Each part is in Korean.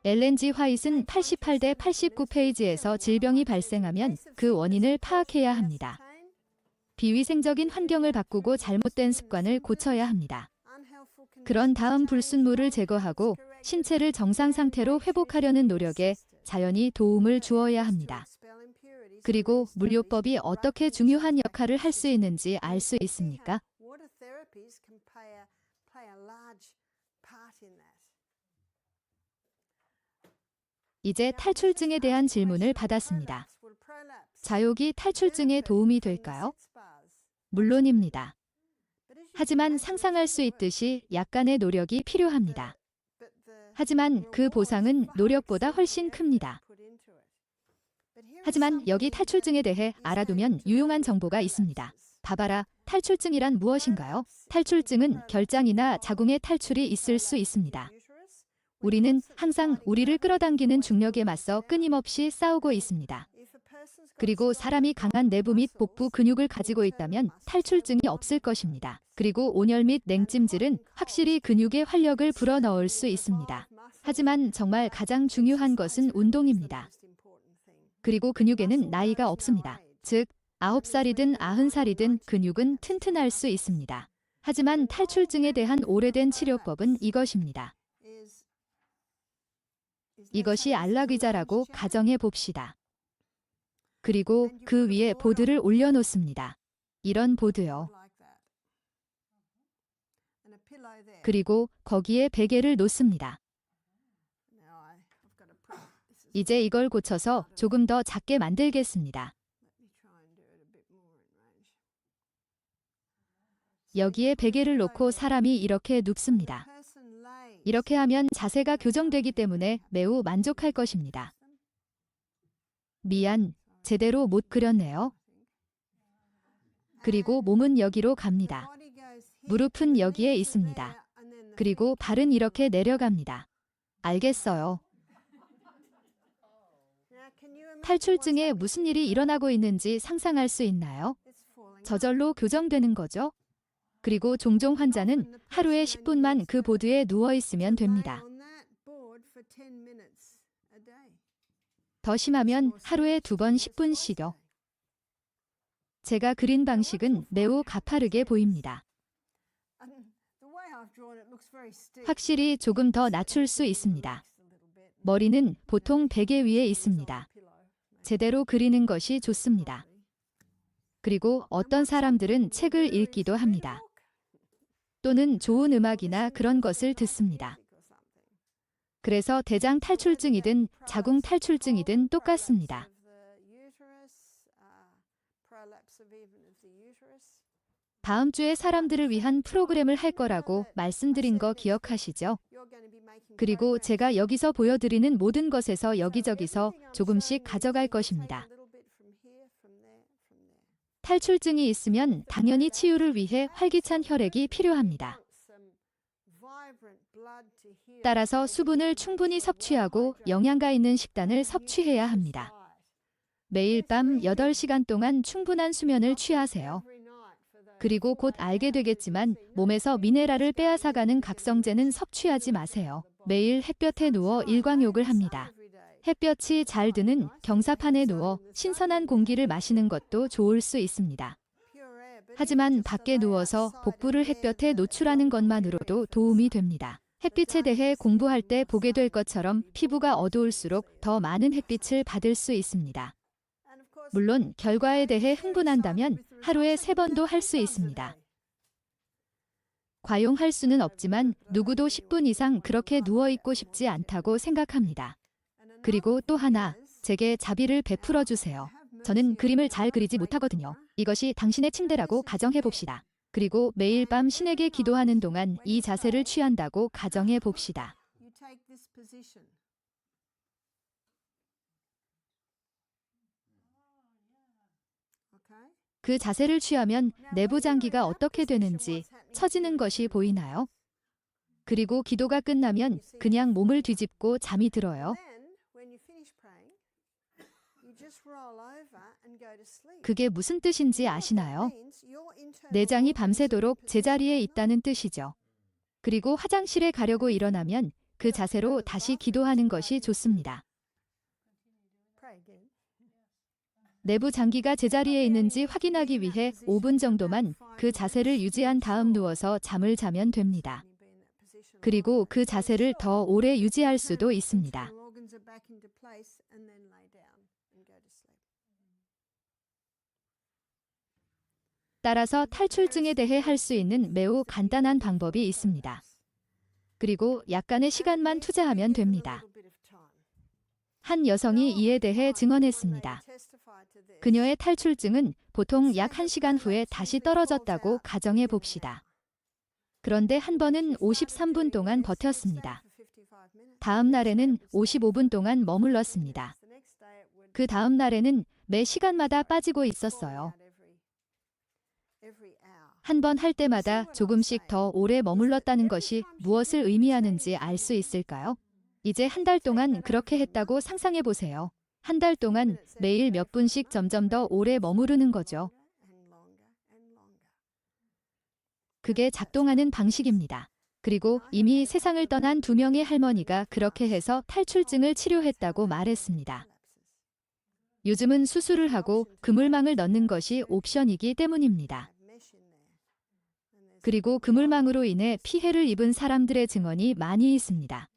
엘렌 G. 화이트는 88대 89페이지에서 질병이 발생하면 그 원인을 파악해야 합니다. 비위생적인 환경을 바꾸고 잘못된 습관을 고쳐야 합니다. 그런 다음 불순물을 제거하고 신체를 정상 상태로 회복하려는 노력에 자연이 도움을 주어야 합니다. 그리고 물요법이 어떻게 중요한 역할을 할 수 있는지 알 수 있습니까? 이제 탈출증에 대한 질문을 받았습니다. 자욕이 탈출증에 도움이 될까요? 물론입니다. 하지만 상상할 수 있듯이 약간의 노력이 필요합니다. 하지만 그 보상은 노력보다 훨씬 큽니다. 하지만 여기 탈출증에 대해 알아두면 유용한 정보가 있습니다. 봐봐라, 탈출증이란 무엇인가요? 탈출증은 결장이나 자궁의 탈출이 있을 수 있습니다. 우리는 항상 우리를 끌어당기는 중력에 맞서 끊임없이 싸우고 있습니다. 그리고 사람이 강한 내부 및 복부 근육을 가지고 있다면 탈출증이 없을 것입니다. 그리고 온열 및 냉찜질은 확실히 근육의 활력을 불어넣을 수 있습니다. 하지만 정말 가장 중요한 것은 운동입니다. 그리고 근육에는 나이가 없습니다. 즉, 9살이든 90살이든 근육은 튼튼할 수 있습니다. 하지만 탈출증에 대한 오래된 치료법은 이것입니다. 이것이 안락의자라고 가정해 봅시다. 그리고 그 위에 보드를 올려놓습니다. 이런 보드요. 그리고 거기에 베개를 놓습니다. 이제 이걸 고쳐서 조금 더 작게 만들겠습니다. 여기에 베개를 놓고 사람이 이렇게 눕습니다. 이렇게 하면 자세가 교정되기 때문에 매우 만족할 것입니다. 미안, 제대로 못 그렸네요. 그리고 몸은 여기로 갑니다. 무릎은 여기에 있습니다. 그리고 발은 이렇게 내려갑니다. 알겠어요. 탈출증에 무슨 일이 일어나고 있는지 상상할 수 있나요? 저절로 교정되는 거죠? 그리고 종종 환자는 하루에 10분만 그 보드에 누워 있으면 됩니다. 더 심하면 하루에 2번 10분씩요. 제가 그린 방식은 매우 가파르게 보입니다. 확실히 조금 더 낮출 수 있습니다. 머리는 보통 베개 위에 있습니다. 제대로 그리는 것이 좋습니다. 그리고 어떤 사람들은 책을 읽기도 합니다. 또는 좋은 음악이나 그런 것을 듣습니다. 그래서 대장 탈출증이든 자궁 탈출증이든 똑같습니다. 다음 주에 사람들을 위한 프로그램을 할 거라고 말씀드린 거 기억하시죠? 그리고 제가 여기서 보여드리는 모든 것에서 여기저기서 조금씩 가져갈 것입니다. 탈출증이 있으면 당연히 치유를 위해 활기찬 혈액이 필요합니다. 따라서 수분을 충분히 섭취하고 영양가 있는 식단을 섭취해야 합니다. 매일 밤 8시간 동안 충분한 수면을 취하세요. 그리고 곧 알게 되겠지만 몸에서 미네랄을 빼앗아가는 각성제는 섭취하지 마세요. 매일 햇볕에 누워 일광욕을 합니다. 햇볕이 잘 드는 경사판에 누워 신선한 공기를 마시는 것도 좋을 수 있습니다. 하지만 밖에 누워서 복부를 햇볕에 노출하는 것만으로도 도움이 됩니다. 햇빛에 대해 공부할 때 보게 될 것처럼 피부가 어두울수록 더 많은 햇빛을 받을 수 있습니다. 물론 결과에 대해 흥분한다면 하루에 3번도 할 수 있습니다. 과용할 수는 없지만 누구도 10분 이상 그렇게 누워있고 싶지 않다고 생각합니다. 그리고 또 하나, 제게 자비를 베풀어 주세요. 저는 그림을 잘 그리지 못하거든요. 이것이 당신의 침대라고 가정해 봅시다. 그리고 매일 밤 신에게 기도하는 동안 이 자세를 취한다고 가정해 봅시다. 그 자세를 취하면 내부 장기가 어떻게 되는지 처지는 것이 보이나요? 그리고 기도가 끝나면 그냥 몸을 뒤집고 잠이 들어요. 그게 무슨 뜻인지 아시나요? 내장이 밤새도록 제자리에 있다는 뜻이죠. 그리고 화장실에 가려고 일어나면 그 자세로 다시 기도하는 것이 좋습니다. 내부 장기가 제자리에 있는지 확인하기 위해 5분 정도만 그 자세를 유지한 다음 누워서 잠을 자면 됩니다. 그리고 그 자세를 더 오래 유지할 수도 있습니다. 따라서 탈출증에 대해 할 수 있는 매우 간단한 방법이 있습니다. 그리고 약간의 시간만 투자하면 됩니다. 한 여성이 이에 대해 증언했습니다. 그녀의 탈출증은 보통 약 1시간 후에 다시 떨어졌다고 가정해 봅시다. 그런데 한 번은 53분 동안 버텼습니다. 다음 날에는 55분 동안 머물렀습니다. 그 다음 날에는 매 시간마다 빠지고 있었어요. 한 번 할 때마다 조금씩 더 오래 머물렀다는 것이 무엇을 의미하는지 알 수 있을까요? 이제 한 달 동안 그렇게 했다고 상상해 보세요. 한 달 동안 매일 몇 분씩 점점 더 오래 머무르는 거죠. 그게 작동하는 방식입니다. 그리고 이미 세상을 떠난 2명의 할머니가 그렇게 해서 탈출증을 치료했다고 말했습니다. 요즘은 수술을 하고 그물망을 넣는 것이 옵션이기 때문입니다. 그리고 그물망으로 인해 피해를 입은 사람들의 증언이 많이 있습니다.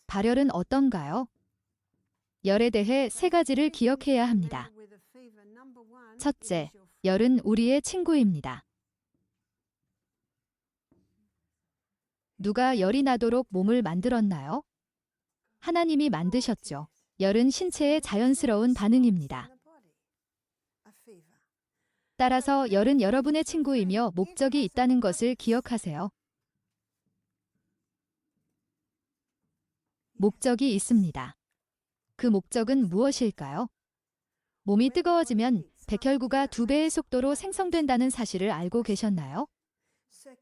발열은 어떤가요? 열에 대해 3가지를 기억해야 합니다. 첫째, 열은 우리의 친구입니다. 누가 열이 나도록 몸을 만들었나요? 하나님이 만드셨죠. 열은 신체의 자연스러운 반응입니다. 따라서 열은 여러분의 친구이며 목적이 있다는 것을 기억하세요. 목적이 있습니다. 그 목적은 무엇일까요? 몸이 뜨거워지면 백혈구가 2배의 속도로 생성된다는 사실을 알고 계셨나요?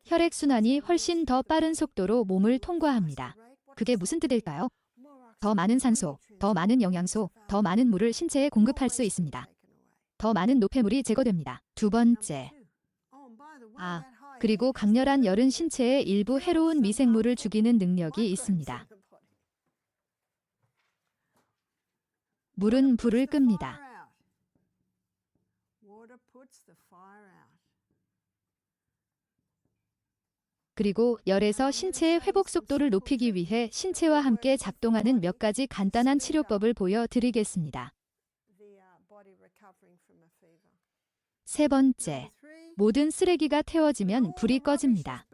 혈액순환이 훨씬 더 빠른 속도로 몸을 통과합니다. 그게 무슨 뜻일까요? 더 많은 산소, 더 많은 영양소, 더 많은 물을 신체에 공급할 수 있습니다. 더 많은 노폐물이 제거됩니다. 2번째. 그리고 강렬한 열은 신체에 일부 해로운 미생물을 죽이는 능력이 있습니다. 물은 불을 끕니다. 그리고 열에서 신체의 회복 속도를 높이기 위해 신체와 함께 작동하는 몇 가지 간단한 치료법을 보여드리겠습니다. 3번째, 모든 쓰레기가 태워지면 불이 꺼집니다.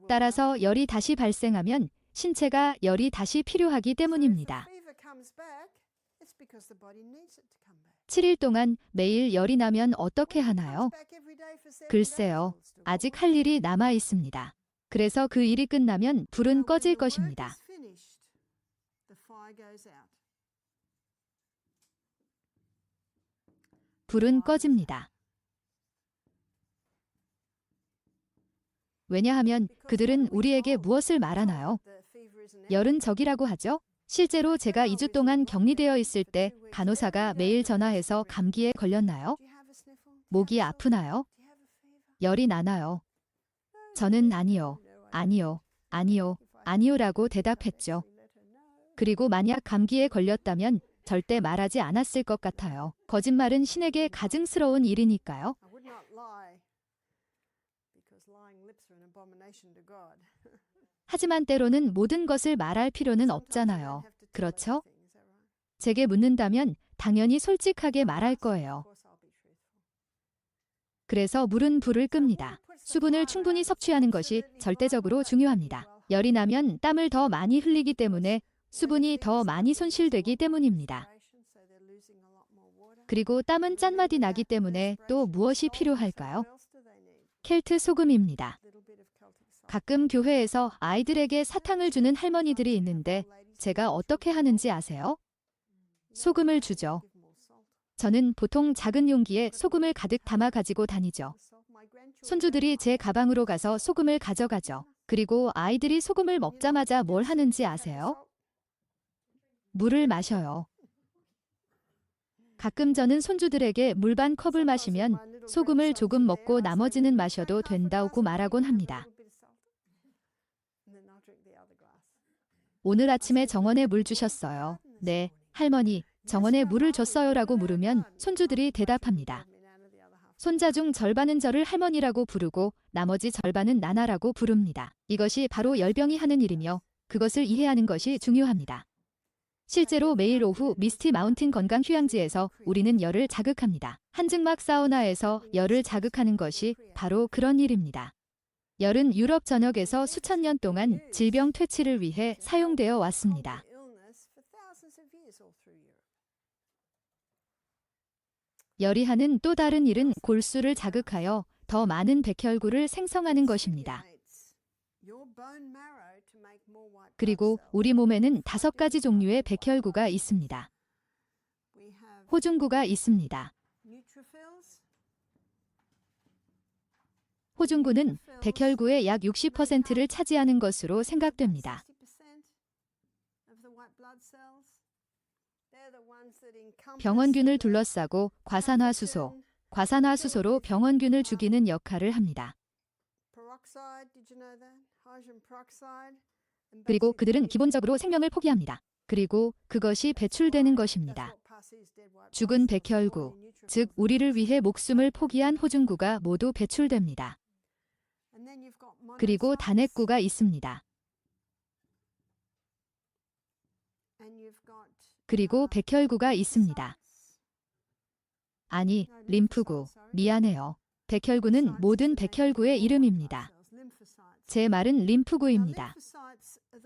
따라서 열이 다시 발생하면 신체가 열이 다시 필요하기 때문입니다. 7일 동안 매일 열이 나면 어떻게 하나요? 글쎄요, 아직 할 일이 남아 있습니다. 그래서 그 일이 끝나면 불은 꺼질 것입니다. 불은 꺼집니다. 왜냐하면 그들은 우리에게 무엇을 말하나요? 열은 적이라고 하죠? 실제로 제가 2주 동안 격리되어 있을 때 간호사가 매일 전화해서 감기에 걸렸나요? 목이 아프나요? 열이 나나요? 저는 아니요, 아니요, 아니요, 아니요라고 대답했죠. 그리고 만약 감기에 걸렸다면 절대 말하지 않았을 것 같아요. 거짓말은 신에게 가증스러운 일이니까요. 하지만 때로는 모든 것을 말할 필요는 없잖아요. 그렇죠? 제게 묻는다면 당연히 솔직하게 말할 거예요. 그래서 물은 불을 끕니다. 수분을 충분히 섭취하는 것이 절대적으로 중요합니다. 열이 나면 땀을 더 많이 흘리기 때문에 수분이 더 많이 손실되기 때문입니다. 그리고 땀은 짠맛이 나기 때문에 또 무엇이 필요할까요? 켈트 소금입니다. 가끔 교회에서 아이들에게 사탕을 주는 할머니들이 있는데 제가 어떻게 하는지 아세요? 소금을 주죠. 저는 보통 작은 용기에 소금을 가득 담아 가지고 다니죠. 손주들이 제 가방으로 가서 소금을 가져가죠. 그리고 아이들이 소금을 먹자마자 뭘 하는지 아세요? 물을 마셔요. 가끔 저는 손주들에게 물 반 컵을 마시면 소금을 조금 먹고 나머지는 마셔도 된다고 말하곤 합니다. 오늘 아침에 정원에 물 주셨어요. 네, 할머니, 정원에 물을 줬어요라고 물으면 손주들이 대답합니다. 손자 중 절반은 저를 할머니라고 부르고 나머지 절반은 나나라고 부릅니다. 이것이 바로 열병이 하는 일이며 그것을 이해하는 것이 중요합니다. 실제로 매일 오후 미스티 마운틴 건강 휴양지에서 우리는 열을 자극합니다. 한증막 사우나에서 열을 자극하는 것이 바로 그런 일입니다. 열은 유럽 전역에서 수천 년 동안 질병 퇴치를 위해 사용되어 왔습니다. 열이 하는 또 다른 일은 골수를 자극하여 더 많은 백혈구를 생성하는 것입니다. 그리고 우리 몸에는 5가지 종류의 백혈구가 있습니다. 호중구가 있습니다. 호중구는 백혈구의 약 60%를 차지하는 것으로 생각됩니다. 병원균을 둘러싸고 과산화수소, 과산화수소로 병원균을 죽이는 역할을 합니다. 그리고 그들은 기본적으로 생명을 포기합니다. 그리고 그것이 배출되는 것입니다. 죽은 백혈구, 즉 우리를 위해 목숨을 포기한 호중구가 모두 배출됩니다. 그리고 단핵구가 있습니다. 그리고 백혈구가 있습니다. 아니, 림프구. 미안해요. 백혈구는 모든 백혈구의 이름입니다. 제 말은 림프구입니다.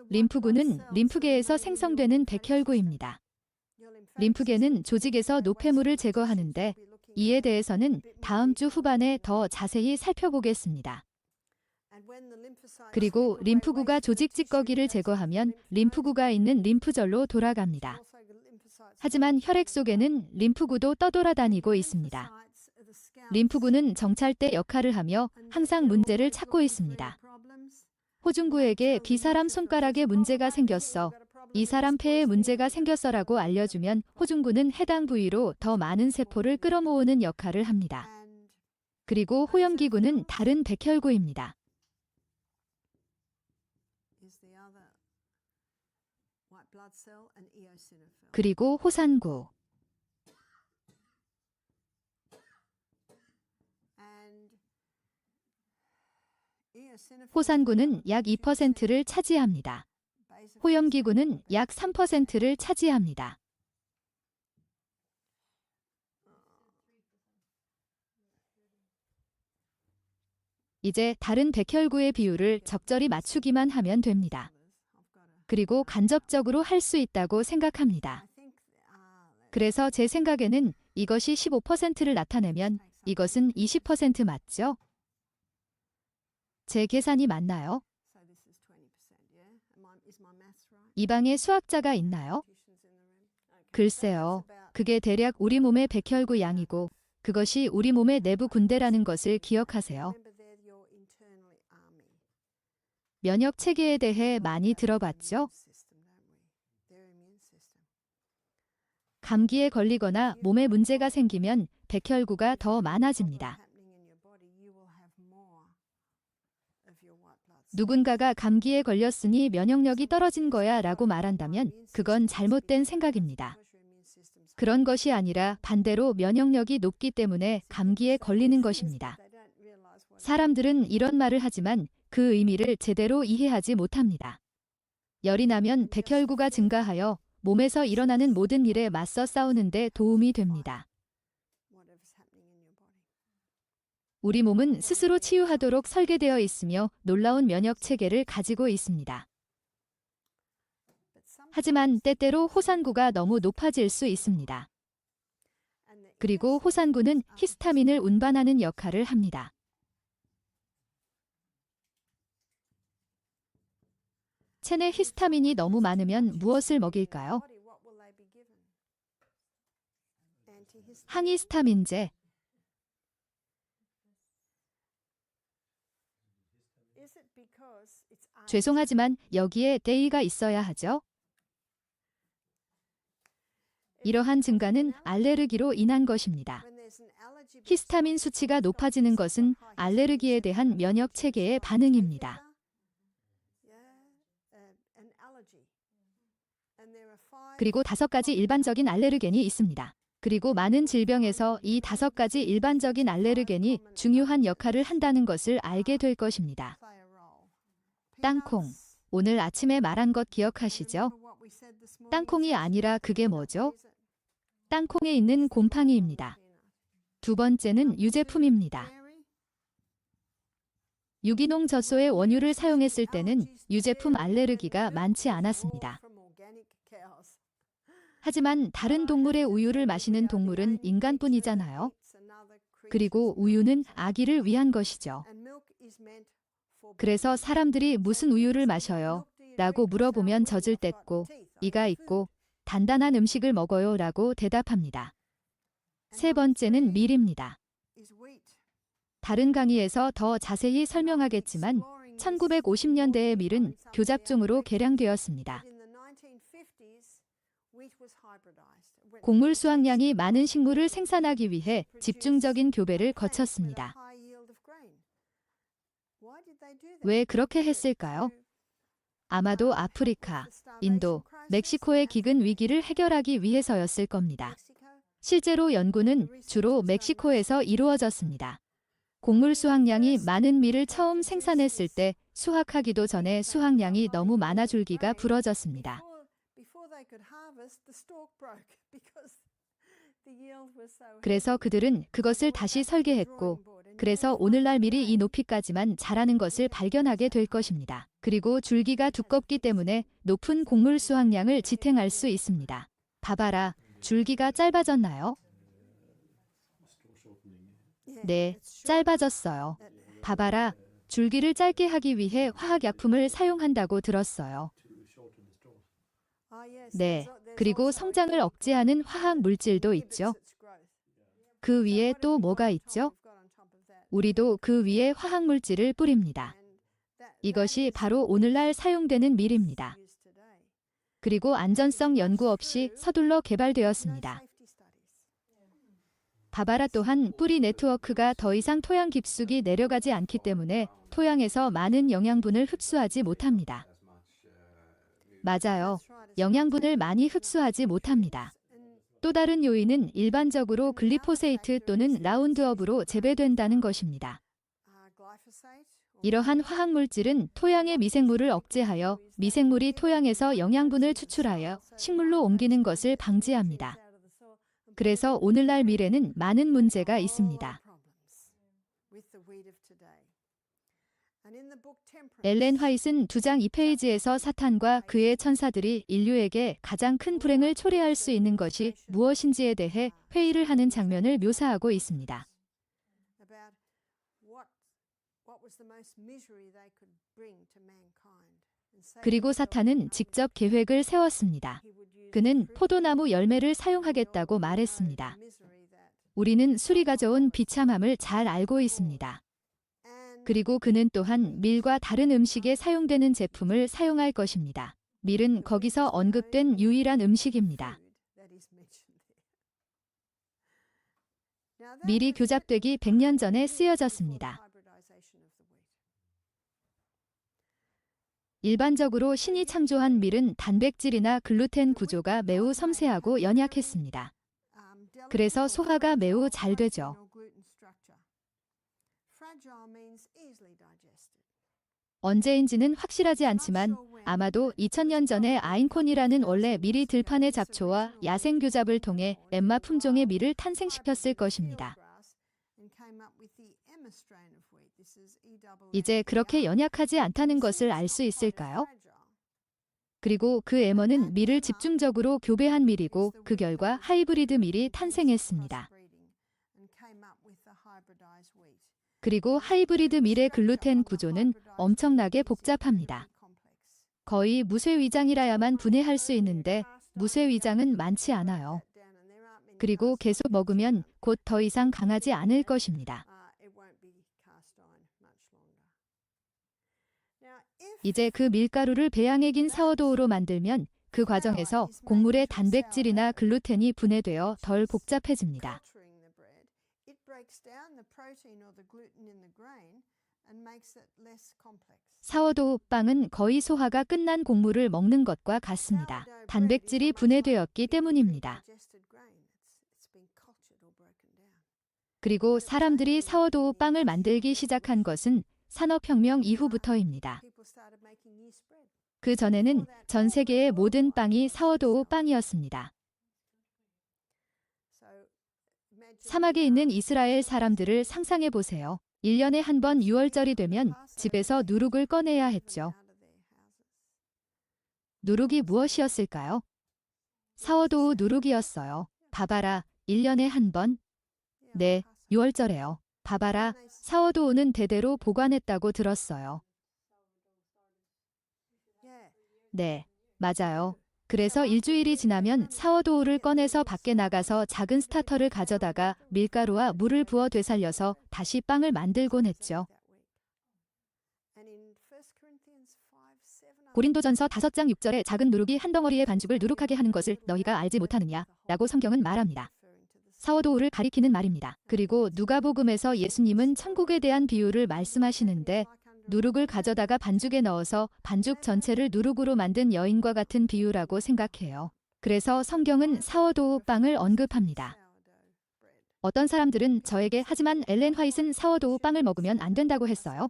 림프구는 림프계에서 생성되는 백혈구입니다. 림프계는 조직에서 노폐물을 제거하는데 이에 대해서는 다음 주 후반에 더 자세히 살펴보겠습니다. 그리고 림프구가 조직 찌꺼기를 제거하면 림프구가 있는 림프절로 돌아갑니다. 하지만 혈액 속에는 림프구도 떠돌아다니고 있습니다. 림프구는 정찰대 역할을 하며 항상 문제를 찾고 있습니다. 호중구에게 이 사람 손가락에 문제가 생겼어. 이 사람 폐에 문제가 생겼어라고 알려주면 호중구는 해당 부위로 더 많은 세포를 끌어모으는 역할을 합니다. 그리고 호염기구는 다른 백혈구입니다. 그리고 호산구. 호산구는 약 2%를 차지합니다. 호염기구는 약 3%를 차지합니다. 이제 다른 백혈구의 비율을 적절히 맞추기만 하면 됩니다. 그리고 간접적으로 할 수 있다고 생각합니다. 그래서 제 생각에는 이것이 15%를 나타내면 이것은 20% 맞죠? 제 계산이 맞나요? 이 방에 수학자가 있나요? 글쎄요. 그게 대략 우리 몸의 백혈구 양이고 그것이 우리 몸의 내부 군대라는 것을 기억하세요. 면역 체계에 대해 많이 들어봤죠? 감기에 걸리거나 몸에 문제가 생기면 백혈구가 더 많아집니다. 누군가가 감기에 걸렸으니 면역력이 떨어진 거야 라고 말한다면 그건 잘못된 생각입니다. 그런 것이 아니라 반대로 면역력이 높기 때문에 감기에 걸리는 것입니다. 사람들은 이런 말을 하지만 그 의미를 제대로 이해하지 못합니다. 열이 나면 백혈구가 증가하여 몸에서 일어나는 모든 일에 맞서 싸우는 데 도움이 됩니다. 우리 몸은 스스로 치유하도록 설계되어 있으며 놀라운 면역 체계를 가지고 있습니다. 하지만 때때로 호산구가 너무 높아질 수 있습니다. 그리고 호산구는 히스타민을 운반하는 역할을 합니다. 체내 히스타민이 너무 많으면 무엇을 먹일까요? 항히스타민제. 죄송하지만 여기에 데이가 있어야 하죠. 이러한 증가는 알레르기로 인한 것입니다. 히스타민 수치가 높아지는 것은 알레르기에 대한 면역 체계의 반응입니다. 그리고 5가지 일반적인 알레르겐이 있습니다. 그리고 많은 질병에서 이 5가지 일반적인 알레르겐이 중요한 역할을 한다는 것을 알게 될 것입니다. 땅콩. 오늘 아침에 말한 것 기억하시죠? 땅콩이 아니라 그게 뭐죠? 땅콩에 있는 곰팡이입니다. 두 번째는 유제품입니다. 유기농 젖소의 원유를 사용했을 때는 유제품 알레르기가 많지 않았습니다. 하지만 다른 동물의 우유를 마시는 동물은 인간뿐이잖아요. 그리고 우유는 아기를 위한 것이죠. 그래서 사람들이 무슨 우유를 마셔요? 라고 물어보면 젖을 뗐고 이가 있고 단단한 음식을 먹어요 라고 대답합니다. 세 번째는 밀입니다. 다른 강의에서 더 자세히 설명하겠지만 1950년대의 밀은 교잡종으로 개량되었습니다. 곡물 수확량이 많은 식물을 생산하기 위해 집중적인 교배를 거쳤습니다. 왜 그렇게 했을까요? 아마도 아프리카, 인도, 멕시코의 기근 위기를 해결하기 위해서였을 겁니다. 실제로 연구는 주로 멕시코에서 이루어졌습니다. 곡물 수확량이 많은 밀을 처음 생산했을 때 수확하기도 전에 수확량이 너무 많아 줄기가 부러졌습니다. 그래서 그들은 그것을 다시 설계했고, 그래서 오늘날 밀이 이 높이까지만 자라는 것을 발견하게 될 것입니다. 그리고 줄기가 두껍기 때문에 높은 곡물 수확량을 지탱할 수 있습니다. 봐봐라, 줄기가 짧아졌나요? 네, 짧아졌어요. 봐봐라, 줄기를 짧게 하기 위해 화학약품을 사용한다고 들었어요. 네, 그리고 성장을 억제하는 화학 물질도 있죠. 그 위에 또 뭐가 있죠? 우리도 그 위에 화학 물질을 뿌립니다. 이것이 바로 오늘날 사용되는 밀입니다. 그리고 안전성 연구 없이 서둘러 개발되었습니다. 바바라 또한 뿌리 네트워크가 더 이상 토양 깊숙이 내려가지 않기 때문에 토양에서 많은 영양분을 흡수하지 못합니다. 맞아요. 영양분을 많이 흡수하지 못합니다. 또 다른 요인은 일반적으로 글리포세이트 또는 라운드업으로 재배된다는 것입니다. 이러한 화학물질은 토양의 미생물을 억제하여 미생물이 토양에서 영양분을 추출하여 식물로 옮기는 것을 방지합니다. 그래서 오늘날 밀에는 많은 문제가 있습니다. 엘렌 화이트는 2장 2페이지에서 사탄과 그의 천사들이 인류에게 가장 큰 불행을 초래할 수 있는 것이 무엇인지에 대해 회의를 하는 장면을 묘사하고 있습니다. 그리고 사탄은 직접 계획을 세웠습니다. 그는 포도나무 열매를 사용하겠다고 말했습니다. 우리는 술이 가져온 비참함을 잘 알고 있습니다. 그리고 그는 또한 밀과 다른 음식에 사용되는 제품을 사용할 것입니다. 밀은 거기서 언급된 유일한 음식입니다. 밀이 교잡되기 100년 전에 쓰여졌습니다. 일반적으로 신이 창조한 밀은 단백질이나 글루텐 구조가 매우 섬세하고 연약했습니다. 그래서 소화가 매우 잘 되죠. 언제인지는 확실하지 않지만 아마도 2000년 전에 아인콘이라는 원래 밀이 들판의 잡초와 야생 교잡을 통해 엠마 품종의 밀을 탄생시켰을 것입니다. 이제 그렇게 연약하지 않다는 것을 알 수 있을까요? 그리고 그 에머는 밀을 집중적으로 교배한 밀이고 그 결과 하이브리드 밀이 탄생했습니다. 그리고 하이브리드 밀의 글루텐 구조는 엄청나게 복잡합니다. 거의 무쇠위장이라야만 분해할 수 있는데 무쇠위장은 많지 않아요. 그리고 계속 먹으면 곧 더 이상 강하지 않을 것입니다. 이제 그 밀가루를 배양에 긴 사워도우로 만들면 그 과정에서 곡물의 단백질이나 글루텐이 분해되어 덜 복잡해집니다. 사워도우 빵은 거의 소화가 끝난 곡물을 먹는 것과 같습니다. 단백질이 분해되었기 때문입니다. 그리고 사람들이 사워도우 빵을 만들기 시작한 것은 산업혁명 이후부터입니다. 그 전에는 전 세계의 모든 빵이 사워도우 빵이었습니다. 사막에 있는 이스라엘 사람들을 상상해 보세요. 1년에 한 번 6월절이 되면 집에서 누룩을 꺼내야 했죠. 누룩이 무엇이었을까요? 사워도우 누룩이었어요. 봐봐라, 1년에 한 번? 네, 6월절에요. 봐봐라, 사워도우는 대대로 보관했다고 들었어요. 네, 맞아요. 그래서 일주일이 지나면 사워도우를 꺼내서 밖에 나가서 작은 스타터를 가져다가 밀가루와 물을 부어 되살려서 다시 빵을 만들곤 했죠. 고린도전서 5장 6절에 작은 누룩이 한 덩어리의 반죽을 누룩하게 하는 것을 너희가 알지 못하느냐 라고 성경은 말합니다. 사워도우를 가리키는 말입니다. 그리고 누가복음에서 예수님은 천국에 대한 비유를 말씀하시는데 누룩을 가져다가 반죽에 넣어서 반죽 전체를 누룩으로 만든 여인과 같은 비유라고 생각해요. 그래서 성경은 사워도우 빵을 언급합니다. 어떤 사람들은 저에게 하지만 엘렌 화이트는 사워도우 빵을 먹으면 안 된다고 했어요.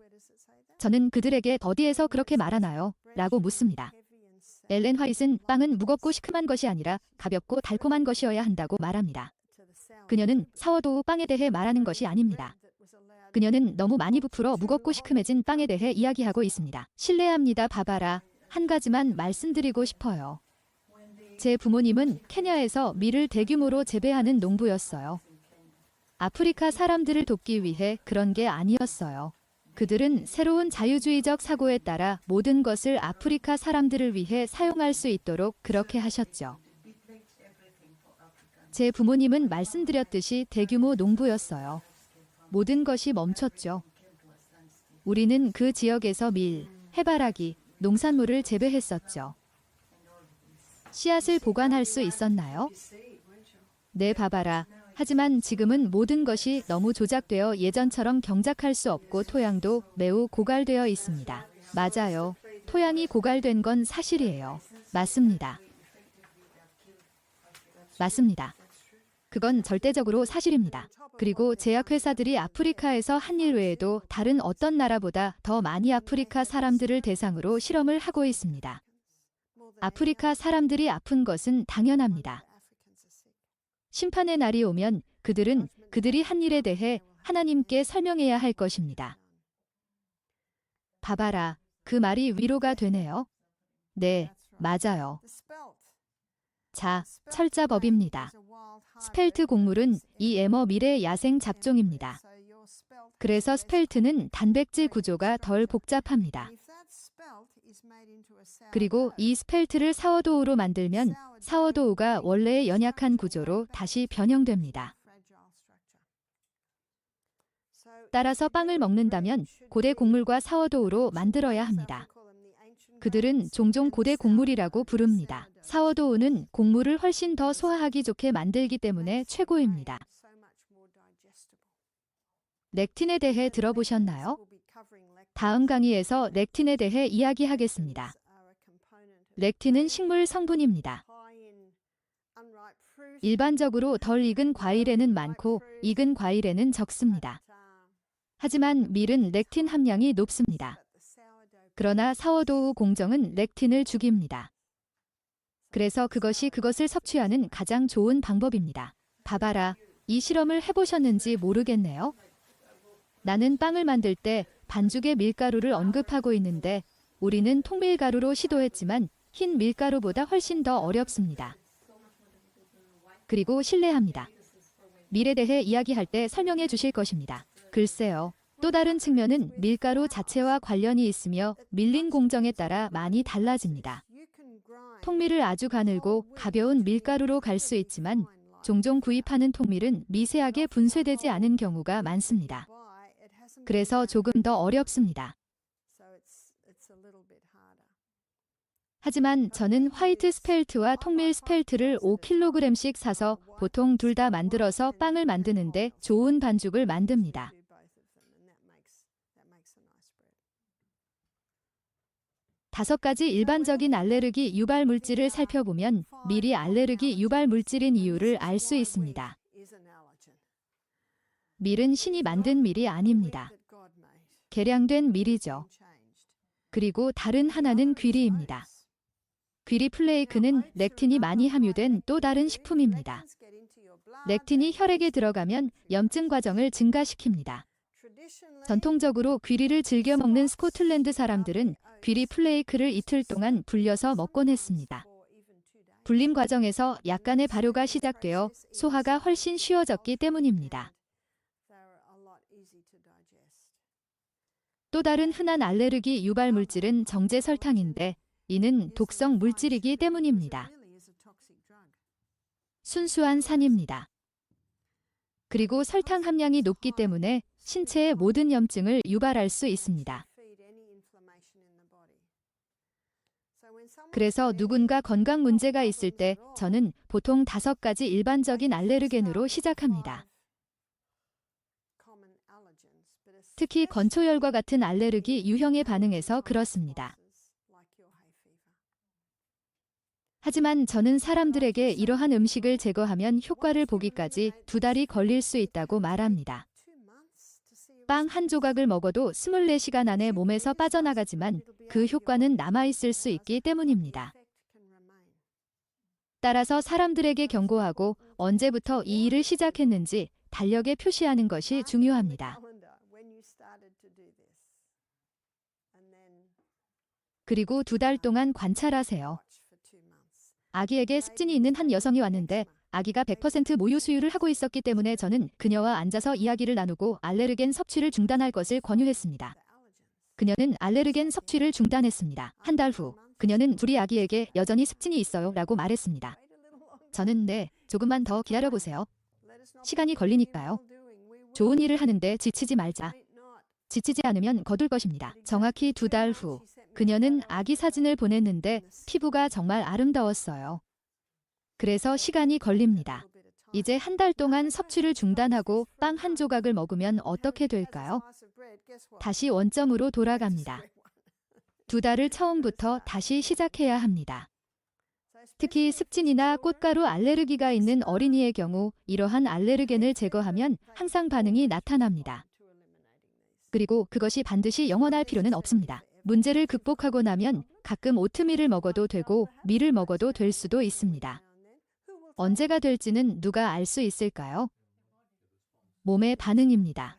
저는 그들에게 어디에서 그렇게 말하나요? 라고 묻습니다. 엘렌 화이트는 빵은 무겁고 시큼한 것이 아니라 가볍고 달콤한 것이어야 한다고 말합니다. 그녀는 사워도우 빵에 대해 말하는 것이 아닙니다. 그녀는 너무 많이 부풀어 무겁고 시큼해진 빵에 대해 이야기하고 있습니다. 신뢰합니다. 봐봐라. 한 가지만 말씀드리고 싶어요. 제 부모님은 케냐에서 밀을 대규모로 재배하는 농부였어요. 아프리카 사람들을 돕기 위해 그런 게 아니었어요. 그들은 새로운 자유주의적 사고에 따라 모든 것을 아프리카 사람들을 위해 사용할 수 있도록 그렇게 하셨죠. 제 부모님은 말씀드렸듯이 대규모 농부였어요. 모든 것이 멈췄죠. 우리는 그 지역에서 밀, 해바라기, 농산물을 재배했었죠. 씨앗을 보관할 수 있었나요? 네, 봐봐라. 하지만 지금은 모든 것이 너무 조작되어 예전처럼 경작할 수 없고 토양도 매우 고갈되어 있습니다. 맞아요. 토양이 고갈된 건 사실이에요. 맞습니다. 맞습니다. 그건 절대적으로 사실입니다. 그리고 제약회사들이 아프리카에서 한 일 외에도 다른 어떤 나라보다 더 많이 아프리카 사람들을 대상으로 실험을 하고 있습니다. 아프리카 사람들이 아픈 것은 당연합니다. 심판의 날이 오면 그들은 그들이 한 일에 대해 하나님께 설명해야 할 것입니다. 봐봐라, 그 말이 위로가 되네요. 네, 맞아요. 자, 철자법입니다. 스펠트 곡물은 이 에머 밀의 야생 잡종입니다. 그래서 스펠트는 단백질 구조가 덜 복잡합니다. 그리고 이 스펠트를 사워도우로 만들면 사워도우가 원래의 연약한 구조로 다시 변형됩니다. 따라서 빵을 먹는다면 고대 곡물과 사워도우로 만들어야 합니다. 그들은 종종 고대 곡물이라고 부릅니다. 사워도우는 곡물을 훨씬 더 소화하기 좋게 만들기 때문에 최고입니다. 렉틴에 대해 들어보셨나요? 다음 강의에서 렉틴에 대해 이야기하겠습니다. 렉틴은 식물 성분입니다. 일반적으로 덜 익은 과일에는 많고 익은 과일에는 적습니다. 하지만 밀은 렉틴 함량이 높습니다. 그러나 사워도우 공정은 렉틴을 죽입니다. 그래서 그것을 섭취하는 가장 좋은 방법입니다. 봐봐라, 이 실험을 해보셨는지 모르겠네요. 나는 빵을 만들 때 반죽에 밀가루를 언급하고 있는데 우리는 통밀가루로 시도했지만 흰 밀가루보다 훨씬 더 어렵습니다. 그리고 신뢰합니다. 밀에 대해 이야기할 때 설명해 주실 것입니다. 글쎄요. 또 다른 측면은 밀가루 자체와 관련이 있으며 밀린 공정에 따라 많이 달라집니다. 통밀을 아주 가늘고 가벼운 밀가루로 갈 수 있지만 종종 구입하는 통밀은 미세하게 분쇄되지 않은 경우가 많습니다. 그래서 조금 더 어렵습니다. 하지만 저는 화이트 스펠트와 통밀 스펠트를 5kg씩 사서 보통 둘 다 만들어서 빵을 만드는데 좋은 반죽을 만듭니다. 5가지 일반적인 알레르기 유발 물질을 살펴보면 밀이 알레르기 유발 물질인 이유를 알 수 있습니다. 밀은 신이 만든 밀이 아닙니다. 개량된 밀이죠. 그리고 다른 하나는 귀리입니다. 귀리 플레이크는 렉틴이 많이 함유된 또 다른 식품입니다. 렉틴이 혈액에 들어가면 염증 과정을 증가시킵니다. 전통적으로 귀리를 즐겨 먹는 스코틀랜드 사람들은 귀리 플레이크를 이틀 동안 불려서 먹곤 했습니다. 불림 과정에서 약간의 발효가 시작되어 소화가 훨씬 쉬워졌기 때문입니다. 또 다른 흔한 알레르기 유발 물질은 정제 설탕인데 이는 독성 물질이기 때문입니다. 순수한 산입니다. 그리고 설탕 함량이 높기 때문에 신체의 모든 염증을 유발할 수 있습니다. 그래서 누군가 건강 문제가 있을 때 저는 보통 5가지 일반적인 알레르겐으로 시작합니다. 특히 건초열과 같은 알레르기 유형에 반응해서 그렇습니다. 하지만 저는 사람들에게 이러한 음식을 제거하면 효과를 보기까지 2달이 걸릴 수 있다고 말합니다. 빵 한 조각을 먹어도 24시간 안에 몸에서 빠져나가지만 그 효과는 남아있을 수 있기 때문입니다. 따라서 사람들에게 경고하고 언제부터 이 일을 시작했는지 달력에 표시하는 것이 중요합니다. 그리고 2달 동안 관찰하세요. 아기에게 습진이 있는 한 여성이 왔는데 아기가 100% 모유 수유를 하고 있었기 때문에 저는 그녀와 앉아서 이야기를 나누고 알레르겐 섭취를 중단할 것을 권유했습니다. 그녀는 알레르겐 섭취를 중단했습니다. 한 달 후, 그녀는 우리 아기에게 여전히 습진이 있어요 라고 말했습니다. 저는 네, 조금만 더 기다려보세요. 시간이 걸리니까요. 좋은 일을 하는데 지치지 말자. 지치지 않으면 거둘 것입니다. 정확히 2달 후, 그녀는 아기 사진을 보냈는데 피부가 정말 아름다웠어요. 그래서 시간이 걸립니다. 이제 한 달 동안 섭취를 중단하고 빵 한 조각을 먹으면 어떻게 될까요? 다시 원점으로 돌아갑니다. 2달을 처음부터 다시 시작해야 합니다. 특히 습진이나 꽃가루 알레르기가 있는 어린이의 경우 이러한 알레르겐을 제거하면 항상 반응이 나타납니다. 그리고 그것이 반드시 영원할 필요는 없습니다. 문제를 극복하고 나면 가끔 오트밀을 먹어도 되고 밀을 먹어도 될 수도 있습니다. 언제가 될지는 누가 알 수 있을까요? 몸의 반응입니다.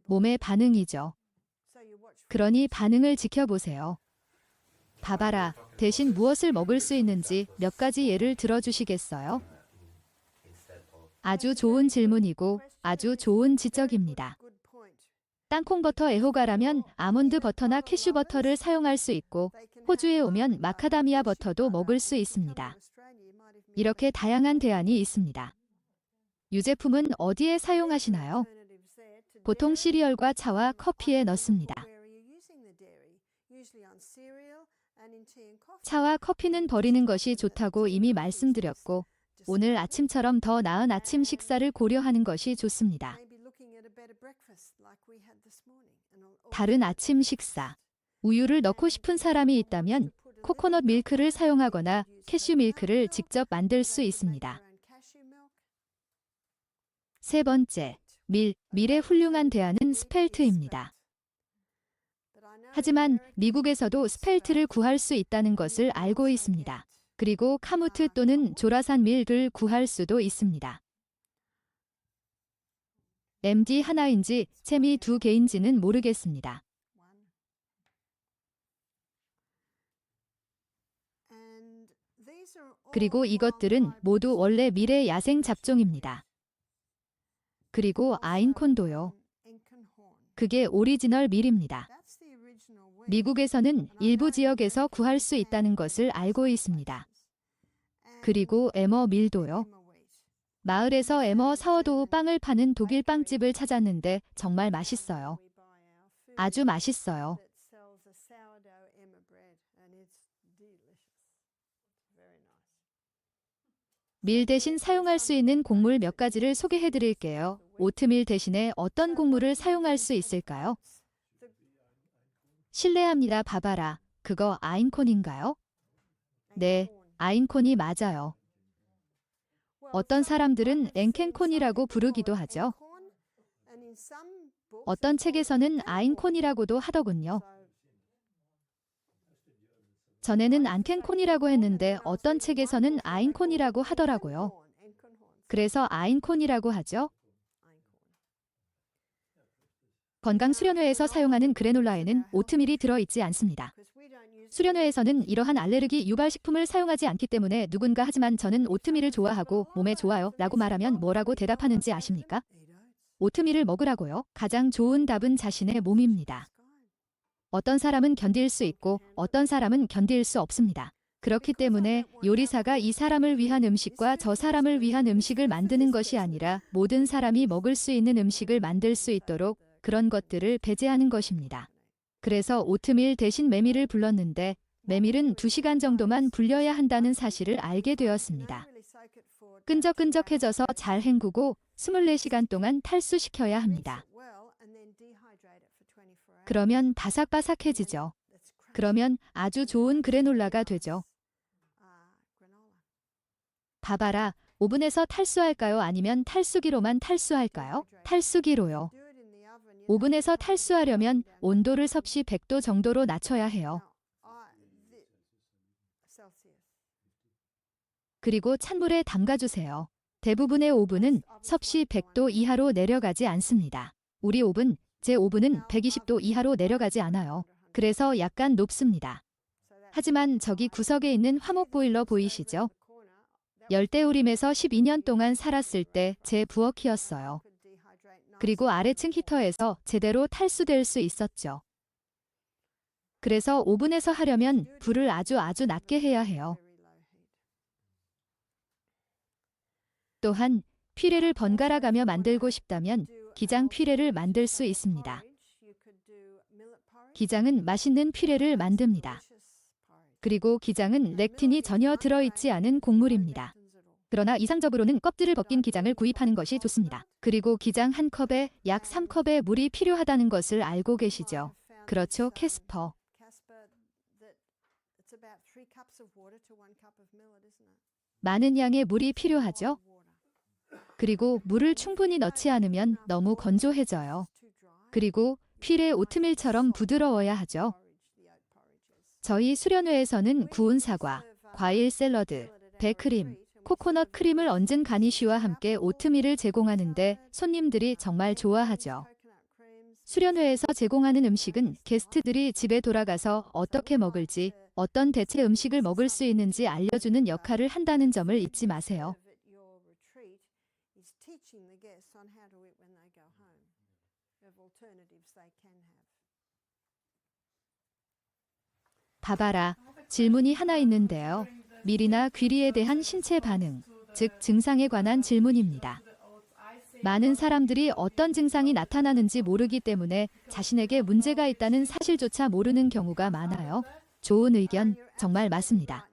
몸의 반응이죠. 그러니 반응을 지켜보세요. 봐봐라, 대신 무엇을 먹을 수 있는지 몇 가지 예를 들어주시겠어요? 아주 좋은 질문이고 아주 좋은 지적입니다. 땅콩버터 애호가라면 아몬드 버터나 캐슈 버터를 사용할 수 있고 호주에 오면 마카다미아 버터도 먹을 수 있습니다. 이렇게 다양한 대안이 있습니다. 유제품은 어디에 사용하시나요? 보통 시리얼과 차와 커피에 넣습니다. 차와 커피는 버리는 것이 좋다고 이미 말씀드렸고 오늘 아침처럼 더 나은 아침 식사를 고려하는 것이 좋습니다. 다른 아침 식사. 우유를 넣고 싶은 사람이 있다면 코코넛 밀크를 사용하거나 캐슈 밀크를 직접 만들 수 있습니다. 3번째, 밀의 훌륭한 대안은 스펠트입니다. 하지만 미국에서도 스펠트를 구할 수 있다는 것을 알고 있습니다. 그리고 카무트 또는 조라산 밀을 구할 수도 있습니다. MD 하나인지 채미 2개인지는 모르겠습니다. 그리고 이것들은 모두 원래 밀의 야생 잡종입니다. 그리고 아인콘도요. 그게 오리지널 밀입니다. 미국에서는 일부 지역에서 구할 수 있다는 것을 알고 있습니다. 그리고 에머 밀도요. 마을에서 에머 사워도우 빵을 파는 독일 빵집을 찾았는데 정말 맛있어요. 아주 맛있어요. 밀 대신 사용할 수 있는 곡물 몇 가지를 소개해 드릴게요. 오트밀 대신에 어떤 곡물을 사용할 수 있을까요? 실례합니다. 봐봐라. 그거 아인콘인가요? 네, 아인콘이 맞아요. 어떤 사람들은 앵켄콘이라고 부르기도 하죠. 어떤 책에서는 아인콘이라고도 하더군요. 전에는 안켄콘이라고 했는데 어떤 책에서는 아인콘이라고 하더라고요. 그래서 아인콘이라고 하죠. 건강수련회에서 사용하는 그래놀라에는 오트밀이 들어있지 않습니다. 수련회에서는 이러한 알레르기 유발식품을 사용하지 않기 때문에 누군가 하지만 저는 오트밀을 좋아하고 몸에 좋아요 라고 말하면 뭐라고 대답하는지 아십니까? 오트밀을 먹으라고요. 가장 좋은 답은 자신의 몸입니다. 어떤 사람은 견딜 수 있고 어떤 사람은 견딜 수 없습니다. 그렇기 때문에 요리사가 이 사람을 위한 음식과 저 사람을 위한 음식을 만드는 것이 아니라 모든 사람이 먹을 수 있는 음식을 만들 수 있도록 그런 것들을 배제하는 것입니다. 그래서 오트밀 대신 메밀을 불렀는데 메밀은 2시간 정도만 불려야 한다는 사실을 알게 되었습니다. 끈적끈적해져서 잘 헹구고 24시간 동안 탈수시켜야 합니다. 그러면 바삭바삭해지죠. 그러면 아주 좋은 그래놀라가 되죠. 봐봐라, 오븐에서 탈수할까요? 아니면 탈수기로만 탈수할까요? 탈수기로요. 오븐에서 탈수하려면 온도를 섭씨 100도 정도로 낮춰야 해요. 그리고 찬물에 담가주세요. 대부분의 오븐은 섭씨 100도 이하로 내려가지 않습니다. 우리 오븐, 제 오븐은 120도 이하로 내려가지 않아요. 그래서 약간 높습니다. 하지만 저기 구석에 있는 화목 보일러 보이시죠? 열대우림에서 12년 동안 살았을 때 제 부엌이었어요. 그리고 아래층 히터에서 제대로 탈수될 수 있었죠. 그래서 오븐에서 하려면 불을 아주 낮게 해야 해요. 또한 퓨레를 번갈아 가며 만들고 싶다면 기장 퓨레를 만들 수 있습니다. 기장은 맛있는 퓨레를 만듭니다. 그리고 기장은 렉틴이 전혀 들어있지 않은 곡물입니다. 그러나 이상적으로는 껍질을 벗긴 기장을 구입하는 것이 좋습니다. 그리고 기장 한 컵에 약 3컵의 물이 필요하다는 것을 알고 계시죠? 그렇죠, 캐스퍼. 많은 양의 물이 필요하죠? 그리고 물을 충분히 넣지 않으면 너무 건조해져요. 그리고 퓨레 오트밀처럼 부드러워야 하죠. 저희 수련회에서는 구운 사과, 과일 샐러드, 배크림, 코코넛 크림을 얹은 가니쉬와 함께 오트밀을 제공하는데 손님들이 정말 좋아하죠. 수련회에서 제공하는 음식은 게스트들이 집에 돌아가서 어떻게 먹을지, 어떤 대체 음식을 먹을 수 있는지 알려주는 역할을 한다는 점을 잊지 마세요. 봐봐라, 질문이 하나 있는데요. 밀이나 귀리에 대한 신체 반응, 즉 증상에 관한 질문입니다. 많은 사람들이 어떤 증상이 나타나는지 모르기 때문에 자신에게 문제가 있다는 사실조차 모르는 경우가 많아요. 좋은 의견, 정말 맞습니다.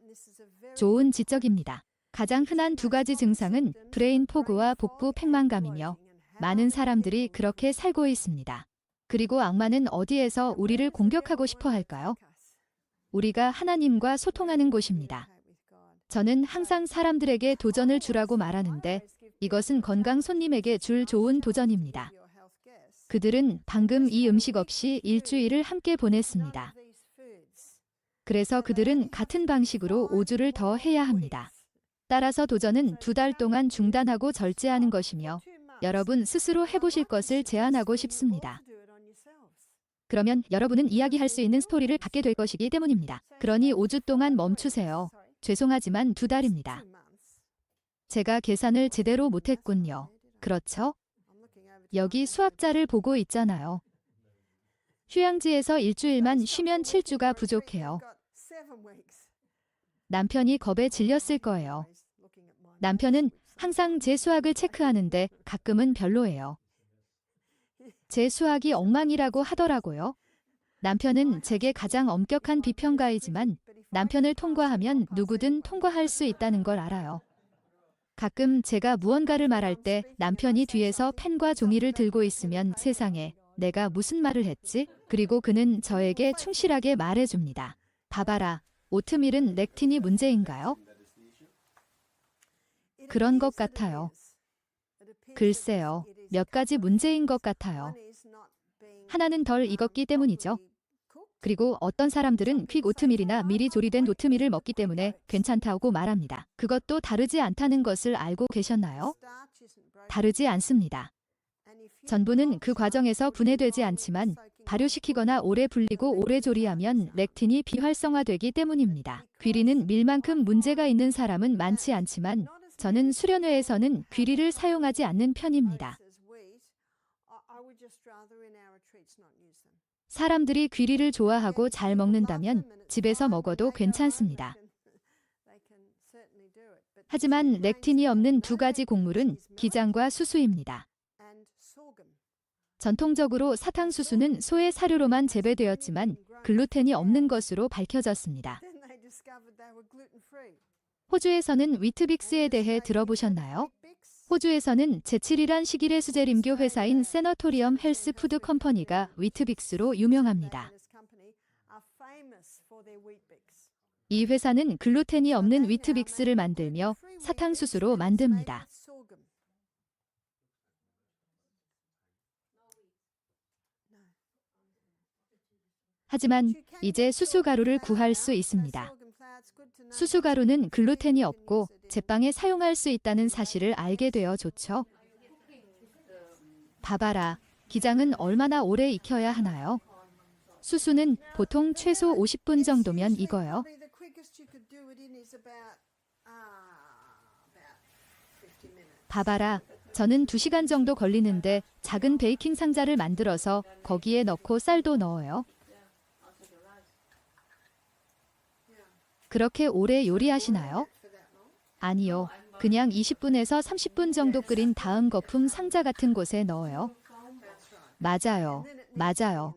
좋은 지적입니다. 가장 흔한 2가지 증상은 브레인 포그와 복부 팽만감이며 많은 사람들이 그렇게 살고 있습니다. 그리고 악마는 어디에서 우리를 공격하고 싶어 할까요? 우리가 하나님과 소통하는 곳입니다. 저는 항상 사람들에게 도전을 주라고 말하는데 이것은 건강 손님에게 줄 좋은 도전입니다. 그들은 방금 이 음식 없이 일주일을 함께 보냈습니다. 그래서 그들은 같은 방식으로 5주를 더 해야 합니다. 따라서 도전은 2달 동안 중단하고 절제하는 것이며 여러분 스스로 해보실 것을 제안하고 싶습니다. 그러면 여러분은 이야기할 수 있는 스토리를 갖게 될 것이기 때문입니다. 그러니 5주 동안 멈추세요. 죄송하지만 2달입니다. 제가 계산을 제대로 못했군요. 그렇죠? 여기 수학자를 보고 있잖아요. 휴양지에서 일주일만 쉬면 7주가 부족해요. 남편이 겁에 질렸을 거예요. 남편은 항상 제 수학을 체크하는데 가끔은 별로예요. 제 수학이 엉망이라고 하더라고요. 남편은 제게 가장 엄격한 비평가이지만 남편을 통과하면 누구든 통과할 수 있다는 걸 알아요. 가끔 제가 무언가를 말할 때 남편이 뒤에서 펜과 종이를 들고 있으면 세상에 내가 무슨 말을 했지? 그리고 그는 저에게 충실하게 말해줍니다. 봐봐라, 오트밀은 렉틴이 문제인가요? 그런 것 같아요. 글쎄요, 몇 가지 문제인 것 같아요. 하나는 덜 익었기 때문이죠. 그리고 어떤 사람들은 퀵 오트밀이나 미리 조리된 오트밀을 먹기 때문에 괜찮다고 말합니다. 그것도 다르지 않다는 것을 알고 계셨나요? 다르지 않습니다. 전분은 그 과정에서 분해되지 않지만 발효시키거나 오래 불리고 오래 조리하면 렉틴이 비활성화되기 때문입니다. 귀리는 밀만큼 문제가 있는 사람은 많지 않지만 저는 수련회에서는 귀리를 사용하지 않는 편입니다. 사람들이 귀리를 좋아하고 잘 먹는다면 집에서 먹어도 괜찮습니다. 하지만 렉틴이 없는 두 가지 곡물은 기장과 수수입니다. 전통적으로 사탕수수는 소의 사료로만 재배되었지만 글루텐이 없는 것으로 밝혀졌습니다. 호주에서는 위트빅스에 대해 들어보셨나요? 호주에서는 제7이란 식일의 수제림교 회사인 세너토리엄 헬스 푸드 컴퍼니가 위트빅스로 유명합니다. 이 회사는 글루텐이 없는 위트빅스를 만들며 사탕수수로 만듭니다. 하지만 이제 수수가루를 구할 수 있습니다. 수수가루는 글루텐이 없고 제빵에 사용할 수 있다는 사실을 알게 되어 좋죠. 봐봐라, 기장은 얼마나 오래 익혀야 하나요? 수수는 보통 최소 50분 정도면 익어요. 봐봐라, 저는 2시간 정도 걸리는데 작은 베이킹 상자를 만들어서 거기에 넣고 쌀도 넣어요. 그렇게 오래 요리하시나요? 아니요. 그냥 20분에서 30분 정도 끓인 다음 거품 상자 같은 곳에 넣어요. 맞아요. 맞아요.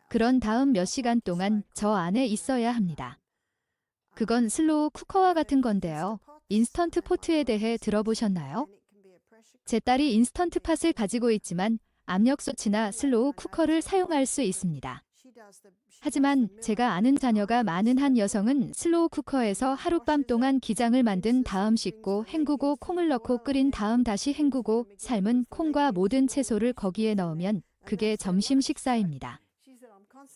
그런 다음 몇 시간 동안 저 안에 있어야 합니다. 그건 슬로우 쿠커와 같은 건데요. 인스턴트 포트에 대해 들어보셨나요? 제 딸이 인스턴트 팟을 가지고 있지만 압력솥이나 슬로우 쿠커를 사용할 수 있습니다. 하지만 제가 아는 자녀가 많은 한 여성은 슬로우 쿠커에서 하룻밤 동안 기장을 만든 다음 씻고 헹구고 콩을 넣고 끓인 다음 다시 헹구고 삶은 콩과 모든 채소를 거기에 넣으면 그게 점심 식사입니다.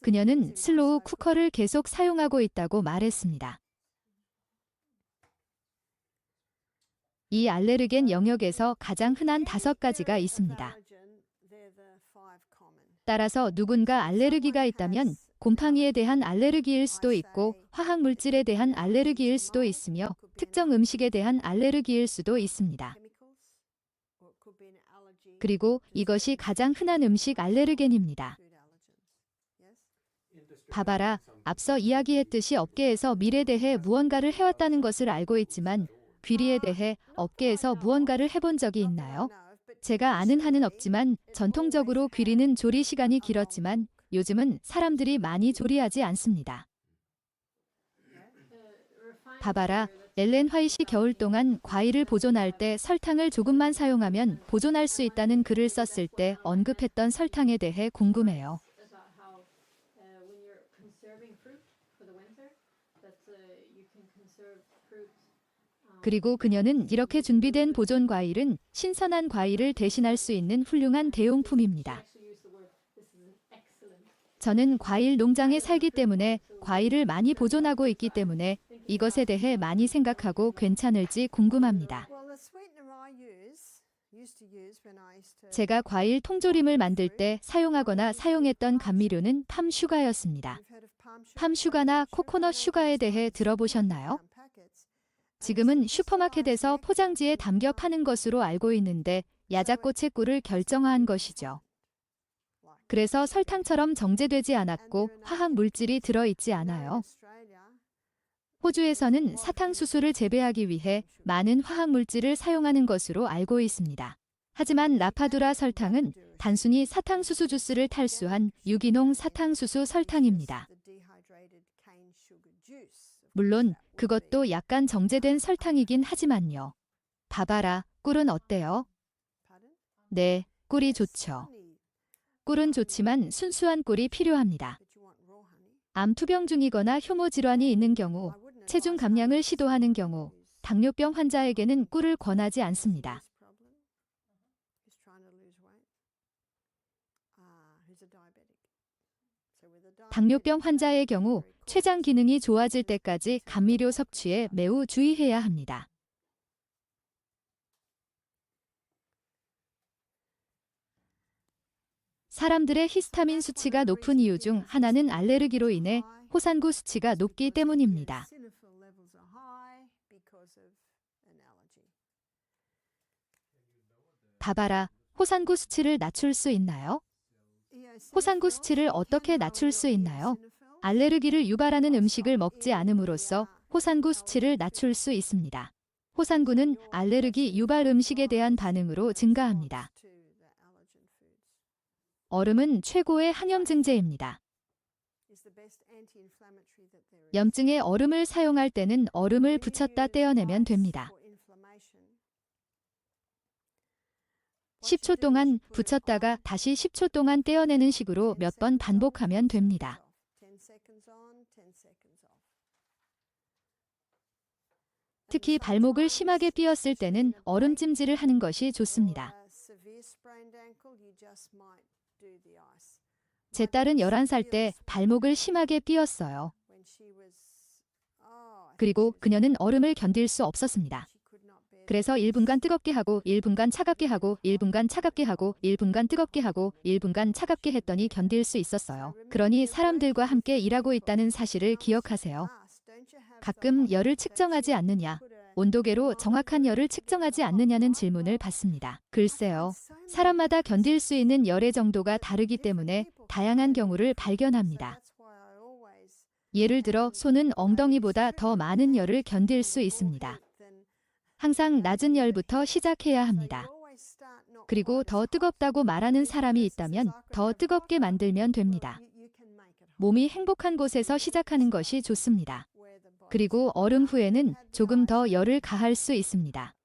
그녀는 슬로우 쿠커를 계속 사용하고 있다고 말했습니다. 이 알레르겐 영역에서 가장 흔한 5가지가 있습니다. 따라서 누군가 알레르기가 있다면 곰팡이에 대한 알레르기일 수도 있고 화학물질에 대한 알레르기일 수도 있으며 특정 음식에 대한 알레르기일 수도 있습니다. 그리고 이것이 가장 흔한 음식 알레르겐입니다. 봐봐라, 앞서 이야기했듯이 업계에서 밀에 대해 무언가를 해왔다는 것을 알고 있지만 귀리에 대해 업계에서 무언가를 해본 적이 있나요? 제가 아는 한은 없지만 전통적으로 귀리는 조리 시간이 길었지만 요즘은 사람들이 많이 조리하지 않습니다. 봐봐라, 엘렌 화이시 겨울 동안 과일을 보존할 때 설탕을 조금만 사용하면 보존할 수 있다는 글을 썼을 때 언급했던 설탕에 대해 궁금해요. 그리고 그녀는 이렇게 준비된 보존 과일은 신선한 과일을 대신할 수 있는 훌륭한 대용품입니다. 저는 과일 농장에 살기 때문에 과일을 많이 보존하고 있기 때문에 이것에 대해 많이 생각하고 괜찮을지 궁금합니다. 제가 과일 통조림을 만들 때 사용하거나 사용했던 감미료는 팜슈가였습니다. 팜슈가나 코코넛 슈가에 대해 들어보셨나요? 지금은 슈퍼마켓에서 포장지에 담겨 파는 것으로 알고 있는데 야자꽃의 꿀을 결정화한 것이죠. 그래서 설탕처럼 정제되지 않았고 화학 물질이 들어있지 않아요. 호주에서는 사탕수수를 재배하기 위해 많은 화학 물질을 사용하는 것으로 알고 있습니다. 하지만 라파두라 설탕은 단순히 사탕수수 주스를 탈수한 유기농 사탕수수 설탕입니다. 물론 그것도 약간 정제된 설탕이긴 하지만요. 봐봐라, 꿀은 어때요? 네, 꿀이 좋죠. 꿀은 좋지만 순수한 꿀이 필요합니다. 암 투병 중이거나 효모 질환이 있는 경우, 체중 감량을 시도하는 경우, 당뇨병 환자에게는 꿀을 권하지 않습니다. 당뇨병 환자의 경우 췌장 기능이 좋아질 때까지 감미료 섭취에 매우 주의해야 합니다. 사람들의 히스타민 수치가 높은 이유 중 하나는 알레르기로 인해 호산구 수치가 높기 때문입니다. 바바라, 호산구 수치를 낮출 수 있나요? 호산구 수치를 어떻게 낮출 수 있나요? 알레르기를 유발하는 음식을 먹지 않음으로써 호산구 수치를 낮출 수 있습니다. 호산구는 알레르기 유발 음식에 대한 반응으로 증가합니다. 얼음은 최고의 항염증제입니다. 염증에 얼음을 사용할 때는 얼음을 붙였다 떼어내면 됩니다. 10초 동안 붙였다가 다시 10초 동안 떼어내는 식으로 몇 번 반복하면 됩니다. 특히 발목을 심하게 삐었을 때는 얼음 찜질을 하는 것이 좋습니다. 제 딸은 11살 때 발목을 심하게 삐었어요. 그리고 그녀는 얼음을 견딜 수 없었습니다. 그래서 1분간 뜨겁게 하고 1분간 차갑게 하고 1분간 차갑게 하고 1분간 뜨겁게 하고 1분간 차갑게 했더니 견딜 수 있었어요. 그러니 사람들과 함께 일하고 있다는 사실을 기억하세요. 가끔 열을 측정하지 않느냐, 온도계로 정확한 열을 측정하지 않느냐는 질문을 받습니다. 글쎄요. 사람마다 견딜 수 있는 열의 정도가 다르기 때문에 다양한 경우를 발견합니다. 예를 들어 손은 엉덩이보다 더 많은 열을 견딜 수 있습니다. 항상 낮은 열부터 시작해야 합니다. 그리고 더 뜨겁다고 말하는 사람이 있다면 더 뜨겁게 만들면 됩니다. 몸이 행복한 곳에서 시작하는 것이 좋습니다. 그리고 얼음 후에는 조금 더 열을 가할 수 있습니다.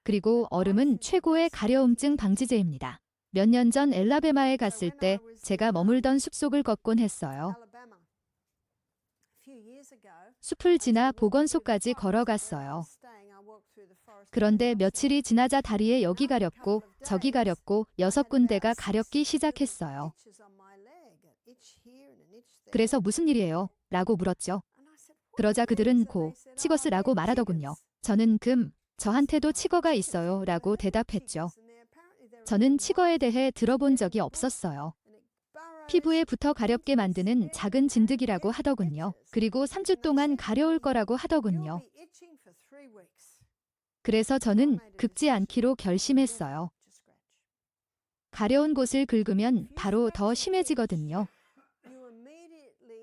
그리고 얼음은 최고의 가려움증 방지제입니다. 몇 년 전 엘라베마에 갔을 때 제가 머물던 숲속을 걷곤 했어요. 숲을 지나 보건소까지 걸어갔어요. 그런데 며칠이 지나자 다리에 여기 가렵고 저기 가렵고 6군데가 가렵기 시작했어요. 그래서 무슨 일이에요? 라고 물었죠. 그러자 그들은 치거스라고 말하더군요. 저는 저한테도 치거가 있어요 라고 대답했죠. 저는 치거에 대해 들어본 적이 없었어요. 피부에 붙어 가렵게 만드는 작은 진드기라고 하더군요. 그리고 3주 동안 가려울 거라고 하더군요. 그래서 저는 긁지 않기로 결심했어요. 가려운 곳을 긁으면 바로 더 심해지거든요.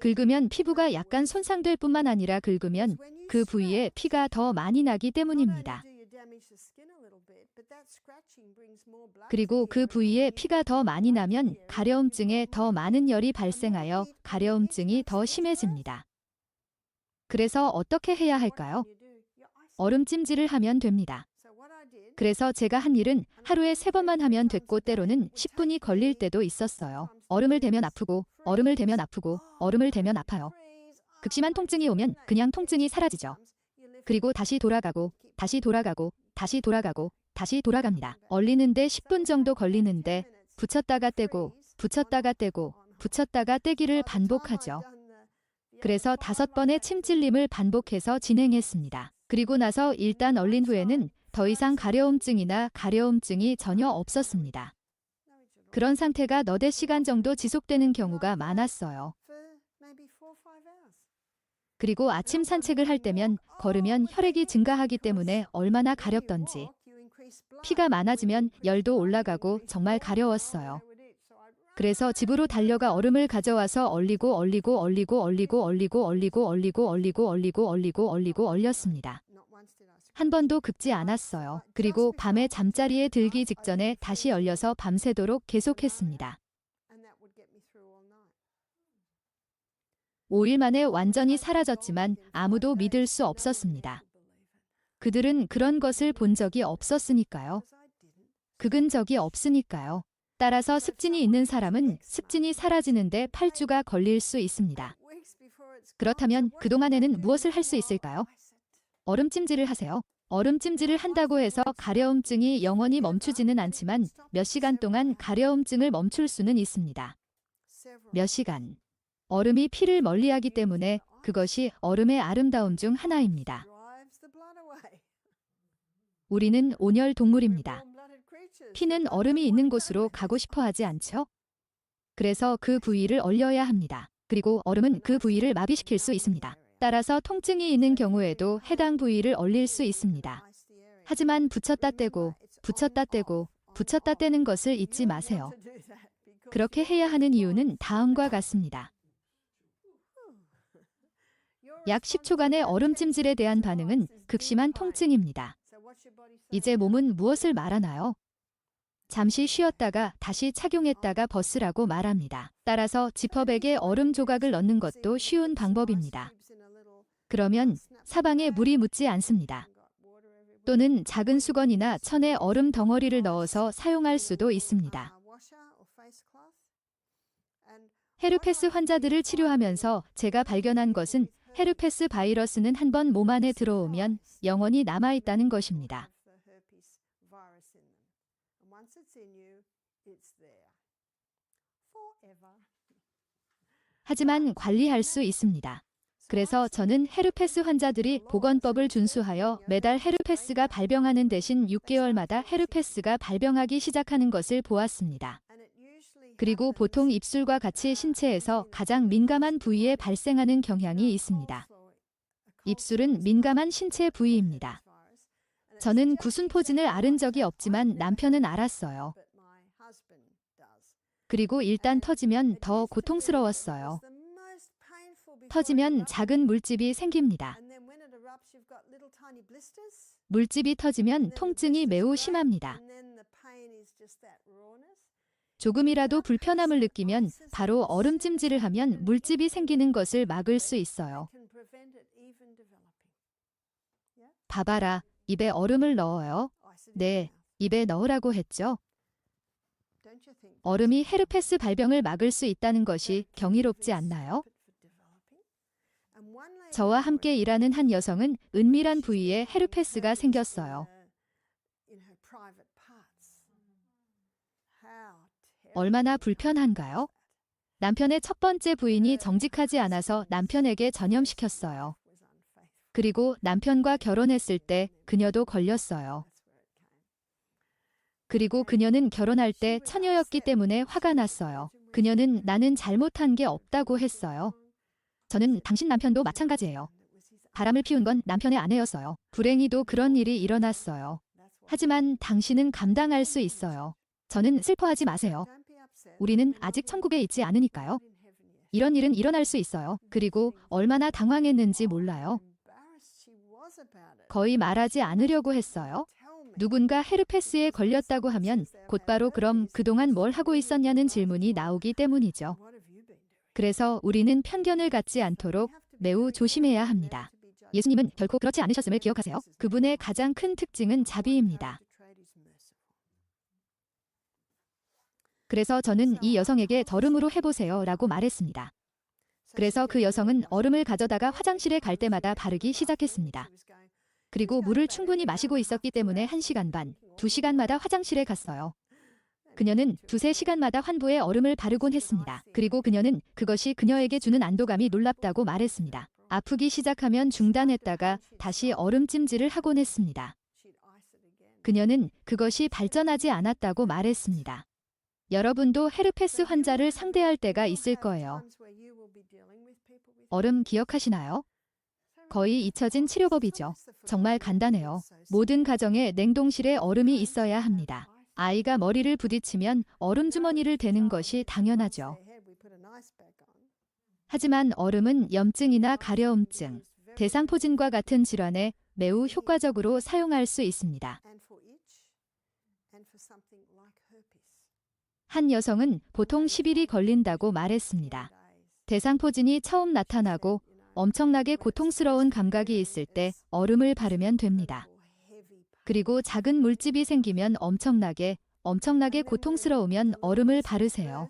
긁으면 피부가 약간 손상될 뿐만 아니라 긁으면 그 부위에 피가 더 많이 나기 때문입니다. 그리고 그 부위에 피가 더 많이 나면 가려움증에 더 많은 열이 발생하여 가려움증이 더 심해집니다. 그래서 어떻게 해야 할까요? 얼음 찜질을 하면 됩니다. 그래서 제가 한 일은 하루에 3번만 하면 됐고 때로는 10분이 걸릴 때도 있었어요. 얼음을 대면 아프고 얼음을 대면 아프고 얼음을 대면 아파요. 극심한 통증이 오면 그냥 통증이 사라지죠. 그리고 다시 돌아가고 다시 돌아가고 다시 돌아가고 다시 돌아갑니다. 얼리는데 10분 정도 걸리는데 붙였다가 떼고 붙였다가 떼고 붙였다가 떼기를 반복하죠. 그래서 5번의 침찔림을 반복해서 진행했습니다. 그리고 나서 일단 얼린 후에는 더 이상 가려움증이나 가려움증이 전혀 없었습니다. 그런 상태가 너댓 시간 정도 지속되는 경우가 많았어요. 그리고 아침 산책을 할 때면 걸으면 혈액이 증가하기 때문에 얼마나 가렵던지 피가 많아지면 열도 올라가고 정말 가려웠어요. 그래서 집으로 달려가 얼음을 가져와서 얼리고 얼리고 얼리고 얼리고 얼리고 얼리고 얼리고 얼리고 얼리고 얼리고 얼리고 얼렸습니다. 한 번도 긁지 않았어요. 그리고 밤에 잠자리에 들기 직전에 다시 얼려서 밤새도록 계속했습니다. 5일 만에 완전히 사라졌지만 아무도 믿을 수 없었습니다. 그들은 그런 것을 본 적이 없었으니까요. 긁은 적이 없으니까요. 따라서 습진이 있는 사람은 습진이 사라지는데 8주가 걸릴 수 있습니다. 그렇다면 그동안에는 무엇을 할 수 있을까요? 얼음찜질을 하세요. 얼음찜질을 한다고 해서 가려움증이 영원히 멈추지는 않지만 몇 시간 동안 가려움증을 멈출 수는 있습니다. 몇 시간. 얼음이 피를 멀리하기 때문에 그것이 얼음의 아름다움 중 하나입니다. 우리는 온열 동물입니다. 피는 얼음이 있는 곳으로 가고 싶어 하지 않죠? 그래서 그 부위를 얼려야 합니다. 그리고 얼음은 그 부위를 마비시킬 수 있습니다. 따라서 통증이 있는 경우에도 해당 부위를 얼릴 수 있습니다. 하지만 붙였다 떼고, 붙였다 떼고, 붙였다 떼는 것을 잊지 마세요. 그렇게 해야 하는 이유는 다음과 같습니다. 약 10초간의 얼음찜질에 대한 반응은 극심한 통증입니다. 이제 몸은 무엇을 말하나요? 잠시 쉬었다가 다시 착용했다가 벗으라고 말합니다. 따라서 지퍼백에 얼음 조각을 넣는 것도 쉬운 방법입니다. 그러면 사방에 물이 묻지 않습니다. 또는 작은 수건이나 천에 얼음 덩어리를 넣어서 사용할 수도 있습니다. 헤르페스 환자들을 치료하면서 제가 발견한 것은 헤르페스 바이러스는 한번 몸 안에 들어오면 영원히 남아있다는 것입니다. 하지만 관리할 수 있습니다. 그래서 저는 헤르페스 환자들이 보건법을 준수하여 매달 헤르페스가 발병하는 대신 6개월마다 헤르페스가 발병하기 시작하는 것을 보았습니다. 그리고 보통 입술과 같이 신체에서 가장 민감한 부위에 발생하는 경향이 있습니다. 입술은 민감한 신체 부위입니다. 저는 구순포진을 앓은 적이 없지만 남편은 앓았어요. 그리고 일단 터지면 더 고통스러웠어요. 터지면 작은 물집이 생깁니다. 물집이 터지면 통증이 매우 심합니다. 조금이라도 불편함을 느끼면 바로 얼음찜질을 하면 물집이 생기는 것을 막을 수 있어요. 봐봐라, 입에 얼음을 넣어요. 네, 입에 넣으라고 했죠. 얼음이 헤르페스 발병을 막을 수 있다는 것이 경이롭지 않나요? 저와 함께 일하는 한 여성은 은밀한 부위에 헤르페스가 생겼어요. 얼마나 불편한가요? 남편의 첫 번째 부인이 정직하지 않아서 남편에게 전염시켰어요. 그리고 남편과 결혼했을 때 그녀도 걸렸어요. 그리고 그녀는 결혼할 때 처녀였기 때문에 화가 났어요. 그녀는 나는 잘못한 게 없다고 했어요. 저는 당신 남편도 마찬가지예요. 바람을 피운 건 남편의 아내였어요. 불행히도 그런 일이 일어났어요. 하지만 당신은 감당할 수 있어요. 저는 슬퍼하지 마세요. 우리는 아직 천국에 있지 않으니까요. 이런 일은 일어날 수 있어요. 그리고 얼마나 당황했는지 몰라요. 거의 말하지 않으려고 했어요. 누군가 헤르페스에 걸렸다고 하면 곧바로 그럼 그동안 뭘 하고 있었냐는 질문이 나오기 때문이죠. 그래서 우리는 편견을 갖지 않도록 매우 조심해야 합니다. 예수님은 결코 그렇지 않으셨음을 기억하세요. 그분의 가장 큰 특징은 자비입니다. 그래서 저는 이 여성에게 절음으로 해보세요 라고 말했습니다. 그래서 그 여성은 얼음을 가져다가 화장실에 갈 때마다 바르기 시작했습니다. 그리고 물을 충분히 마시고 있었기 때문에 1시간 반, 2시간마다 화장실에 갔어요. 그녀는 2~3시간마다 환부에 얼음을 바르곤 했습니다. 그리고 그녀는 그것이 그녀에게 주는 안도감이 놀랍다고 말했습니다. 아프기 시작하면 중단했다가 다시 얼음찜질을 하곤 했습니다. 그녀는 그것이 발전하지 않았다고 말했습니다. 여러분도 헤르페스 환자를 상대할 때가 있을 거예요. 얼음 기억하시나요? 거의 잊혀진 치료법이죠. 정말 간단해요. 모든 가정에 냉동실에 얼음이 있어야 합니다. 아이가 머리를 부딪히면 얼음 주머니를 대는 것이 당연하죠. 하지만 얼음은 염증이나 가려움증, 대상포진과 같은 질환에 매우 효과적으로 사용할 수 있습니다. 한 여성은 보통 10일이 걸린다고 말했습니다. 대상포진이 처음 나타나고 엄청나게 고통스러운 감각이 있을 때 얼음을 바르면 됩니다. 그리고 작은 물집이 생기면 엄청나게 엄청나게 고통스러우면 얼음을 바르세요.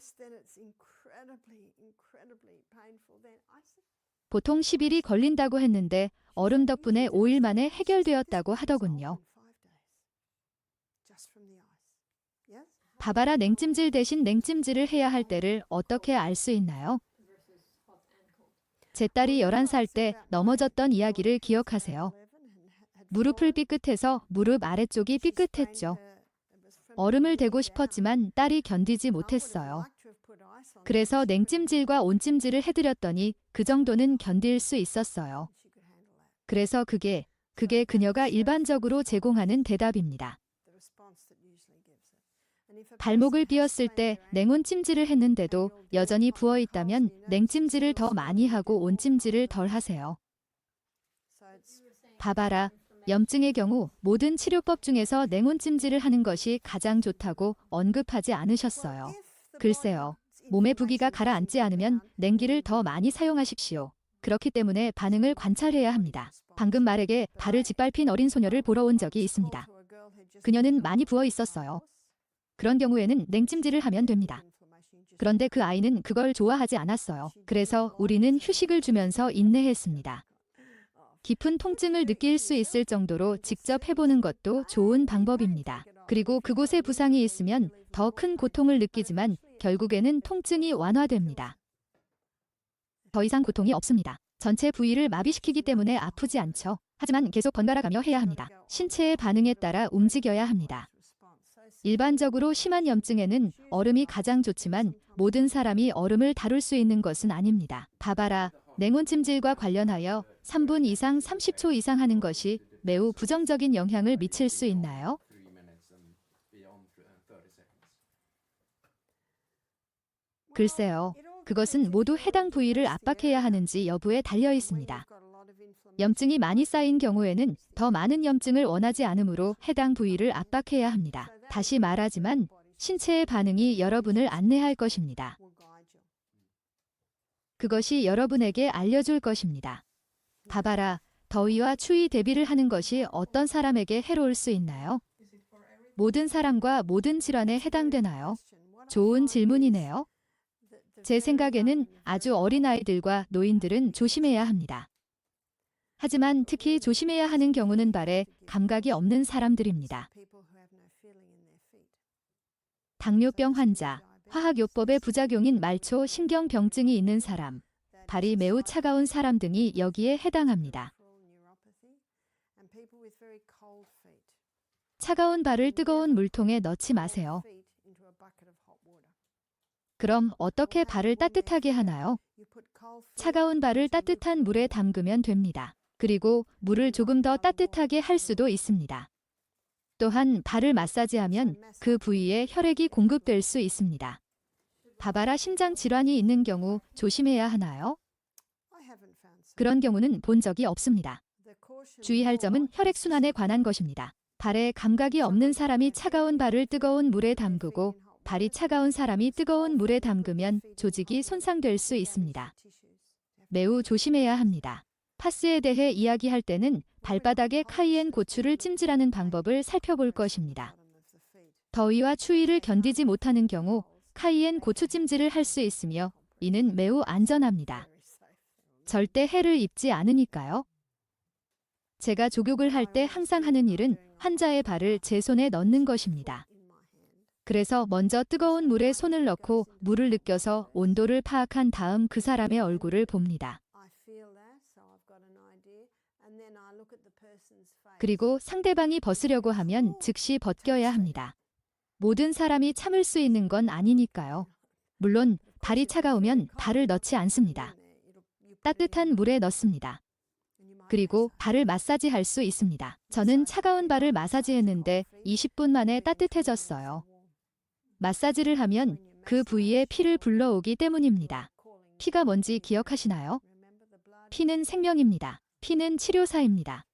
보통 10일이 걸린다고 했는데 얼음 덕분에 5일 만에 해결되었다고 하더군요. 바바라 냉찜질 대신 냉찜질을 해야 할 때를 어떻게 알 수 있나요? 제 딸이 11살 때 넘어졌던 이야기를 기억하세요. 무릎을 삐끗해서 무릎 아래쪽이 삐끗했죠. 얼음을 대고 싶었지만 딸이 견디지 못했어요. 그래서 냉찜질과 온찜질을 해드렸더니 그 정도는 견딜 수 있었어요. 그래서 그게 그녀가 일반적으로 제공하는 대답입니다. 발목을 삐었을 때 냉온찜질을 했는데도 여전히 부어있다면 냉찜질을 더 많이 하고 온찜질을 덜 하세요. 바바라, 염증의 경우 모든 치료법 중에서 냉온찜질을 하는 것이 가장 좋다고 언급하지 않으셨어요. 글쎄요. 몸의 부기가 가라앉지 않으면 냉기를 더 많이 사용하십시오. 그렇기 때문에 반응을 관찰해야 합니다. 방금 말에게 발을 짓밟힌 어린 소녀를 보러 온 적이 있습니다. 그녀는 많이 부어 있었어요. 그런 경우에는 냉찜질을 하면 됩니다. 그런데 그 아이는 그걸 좋아하지 않았어요. 그래서 우리는 휴식을 주면서 인내했습니다. 깊은 통증을 느낄 수 있을 정도로 직접 해보는 것도 좋은 방법입니다. 그리고 그곳에 부상이 있으면 더 큰 고통을 느끼지만 결국에는 통증이 완화됩니다. 더 이상 고통이 없습니다. 전체 부위를 마비시키기 때문에 아프지 않죠. 하지만 계속 번갈아가며 해야 합니다. 신체의 반응에 따라 움직여야 합니다. 일반적으로 심한 염증에는 얼음이 가장 좋지만 모든 사람이 얼음을 다룰 수 있는 것은 아닙니다. 바바라, 냉온찜질과 관련하여 3분 이상 30초 이상 하는 것이 매우 부정적인 영향을 미칠 수 있나요? 글쎄요. 그것은 모두 해당 부위를 압박해야 하는지 여부에 달려 있습니다. 염증이 많이 쌓인 경우에는 더 많은 염증을 원하지 않으므로 해당 부위를 압박해야 합니다. 다시 말하지만 신체의 반응이 여러분을 안내할 것입니다. 그것이 여러분에게 알려줄 것입니다. 바바라, 더위와 추위 대비를 하는 것이 어떤 사람에게 해로울 수 있나요? 모든 사람과 모든 질환에 해당되나요? 좋은 질문이네요. 제 생각에는 아주 어린 아이들과 노인들은 조심해야 합니다. 하지만 특히 조심해야 하는 경우는 발에 감각이 없는 사람들입니다. 당뇨병 환자, 화학요법의 부작용인 말초 신경병증이 있는 사람, 발이 매우 차가운 사람 등이 여기에 해당합니다. 차가운 발을 뜨거운 물통에 넣지 마세요. 그럼 어떻게 발을 따뜻하게 하나요? 차가운 발을 따뜻한 물에 담그면 됩니다. 그리고 물을 조금 더 따뜻하게 할 수도 있습니다. 또한 발을 마사지하면 그 부위에 혈액이 공급될 수 있습니다. 바바라 심장 질환이 있는 경우 조심해야 하나요? 그런 경우는 본 적이 없습니다. 주의할 점은 혈액순환에 관한 것입니다. 발에 감각이 없는 사람이 차가운 발을 뜨거운 물에 담그고 발이 차가운 사람이 뜨거운 물에 담그면 조직이 손상될 수 있습니다. 매우 조심해야 합니다. 파스에 대해 이야기할 때는 발바닥에 카이엔 고추를 찜질하는 방법을 살펴볼 것입니다. 더위와 추위를 견디지 못하는 경우 카이엔 고추 찜질을 할 수 있으며 이는 매우 안전합니다. 절대 해를 입지 않으니까요. 제가 족욕을 할 때 항상 하는 일은 환자의 발을 제 손에 넣는 것입니다. 그래서 먼저 뜨거운 물에 손을 넣고 물을 느껴서 온도를 파악한 다음 그 사람의 얼굴을 봅니다. 그리고 상대방이 벗으려고 하면 즉시 벗겨야 합니다. 모든 사람이 참을 수 있는 건 아니니까요. 물론 발이 차가우면 발을 넣지 않습니다. 따뜻한 물에 넣습니다. 그리고 발을 마사지할 수 있습니다. 저는 차가운 발을 마사지했는데 20분 만에 따뜻해졌어요. 마사지를 하면 그 부위에 피를 불러오기 때문입니다. 피가 뭔지 기억하시나요? 피는 생명입니다. 피는 치료사입니다.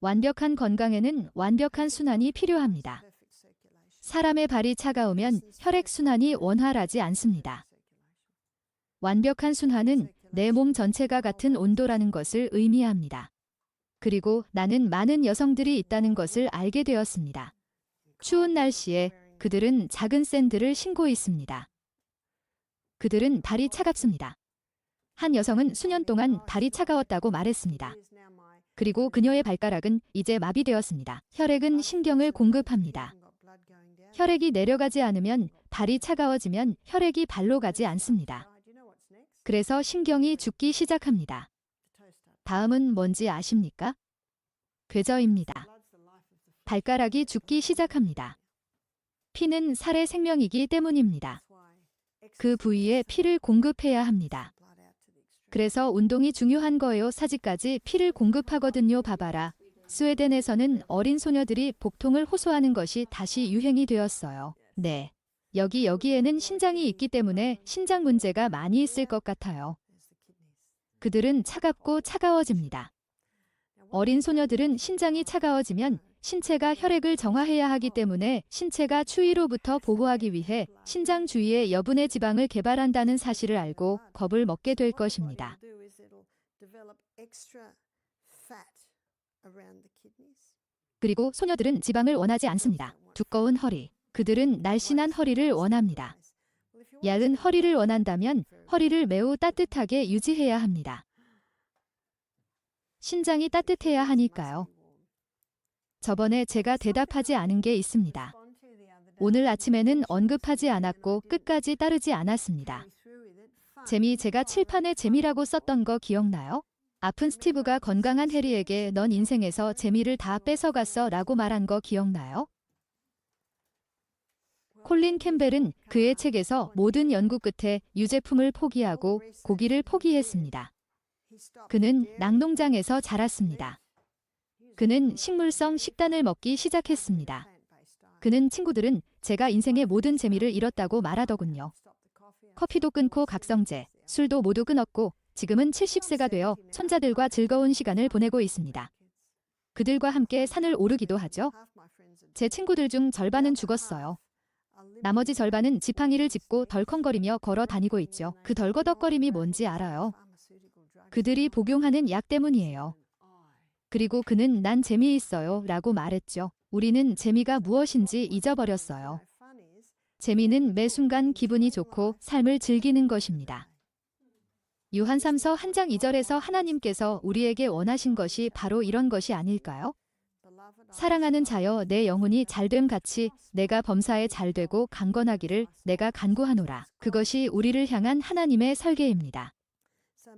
완벽한 건강에는 완벽한 순환이 필요합니다. 사람의 발이 차가우면 혈액순환이 원활하지 않습니다. 완벽한 순환은 내 몸 전체가 같은 온도라는 것을 의미합니다. 그리고 나는 많은 여성들이 있다는 것을 알게 되었습니다. 추운 날씨에 그들은 작은 샌들을 신고 있습니다. 그들은 발이 차갑습니다. 한 여성은 수년 동안 발이 차가웠다고 말했습니다. 그리고 그녀의 발가락은 이제 마비되었습니다. 혈액은 신경을 공급합니다. 혈액이 내려가지 않으면 발이 차가워지면 혈액이 발로 가지 않습니다. 그래서 신경이 죽기 시작합니다. 다음은 뭔지 아십니까? 궤저입니다. 발가락이 죽기 시작합니다. 피는 살의 생명이기 때문입니다. 그 부위에 피를 공급해야 합니다. 그래서 운동이 중요한 거예요. 사지까지 피를 공급하거든요. 봐봐라. 스웨덴에서는 어린 소녀들이 복통을 호소하는 것이 다시 유행이 되었어요. 네. 여기에는 신장이 있기 때문에 신장 문제가 많이 있을 것 같아요. 그들은 차갑고 차가워집니다. 어린 소녀들은 신장이 차가워지면 신체가 혈액을 정화해야 하기 때문에 신체가 추위로부터 보호하기 위해 신장 주위에 여분의 지방을 개발한다는 사실을 알고 겁을 먹게 될 것입니다. 그리고 소녀들은 지방을 원하지 않습니다. 두꺼운 허리. 그들은 날씬한 허리를 원합니다. 얇은 허리를 원한다면 허리를 매우 따뜻하게 유지해야 합니다. 신장이 따뜻해야 하니까요. 저번에 제가 대답하지 않은 게 있습니다. 오늘 아침에는 언급하지 않았고 끝까지 따르지 않았습니다. 제가 칠판에 재미라고 썼던 거 기억나요? 아픈 스티브가 건강한 해리에게 넌 인생에서 재미를 다 뺏어갔어 라고 말한 거 기억나요? 콜린 캠벨은 그의 책에서 모든 연구 끝에 유제품을 포기하고 고기를 포기했습니다. 그는 낙농장에서 자랐습니다. 그는 식물성 식단을 먹기 시작했습니다. 그는 친구들은 제가 인생의 모든 재미를 잃었다고 말하더군요. 커피도 끊고 각성제, 술도 모두 끊었고 지금은 70세가 되어 손자들과 즐거운 시간을 보내고 있습니다. 그들과 함께 산을 오르기도 하죠. 제 친구들 중 절반은 죽었어요. 나머지 절반은 지팡이를 짚고 덜컹거리며 걸어 다니고 있죠. 그 덜거덕거림이 뭔지 알아요? 그들이 복용하는 약 때문이에요. 그리고 그는 난 재미있어요 라고 말했죠. 우리는 재미가 무엇인지 잊어버렸어요. 재미는 매 순간 기분이 좋고 삶을 즐기는 것입니다. 요한 3서 1장 2절에서 하나님께서 우리에게 원하신 것이 바로 이런 것이 아닐까요? 사랑하는 자여 내 영혼이 잘됨 같이 내가 범사에 잘되고 강건하기를 내가 간구하노라. 그것이 우리를 향한 하나님의 설계입니다.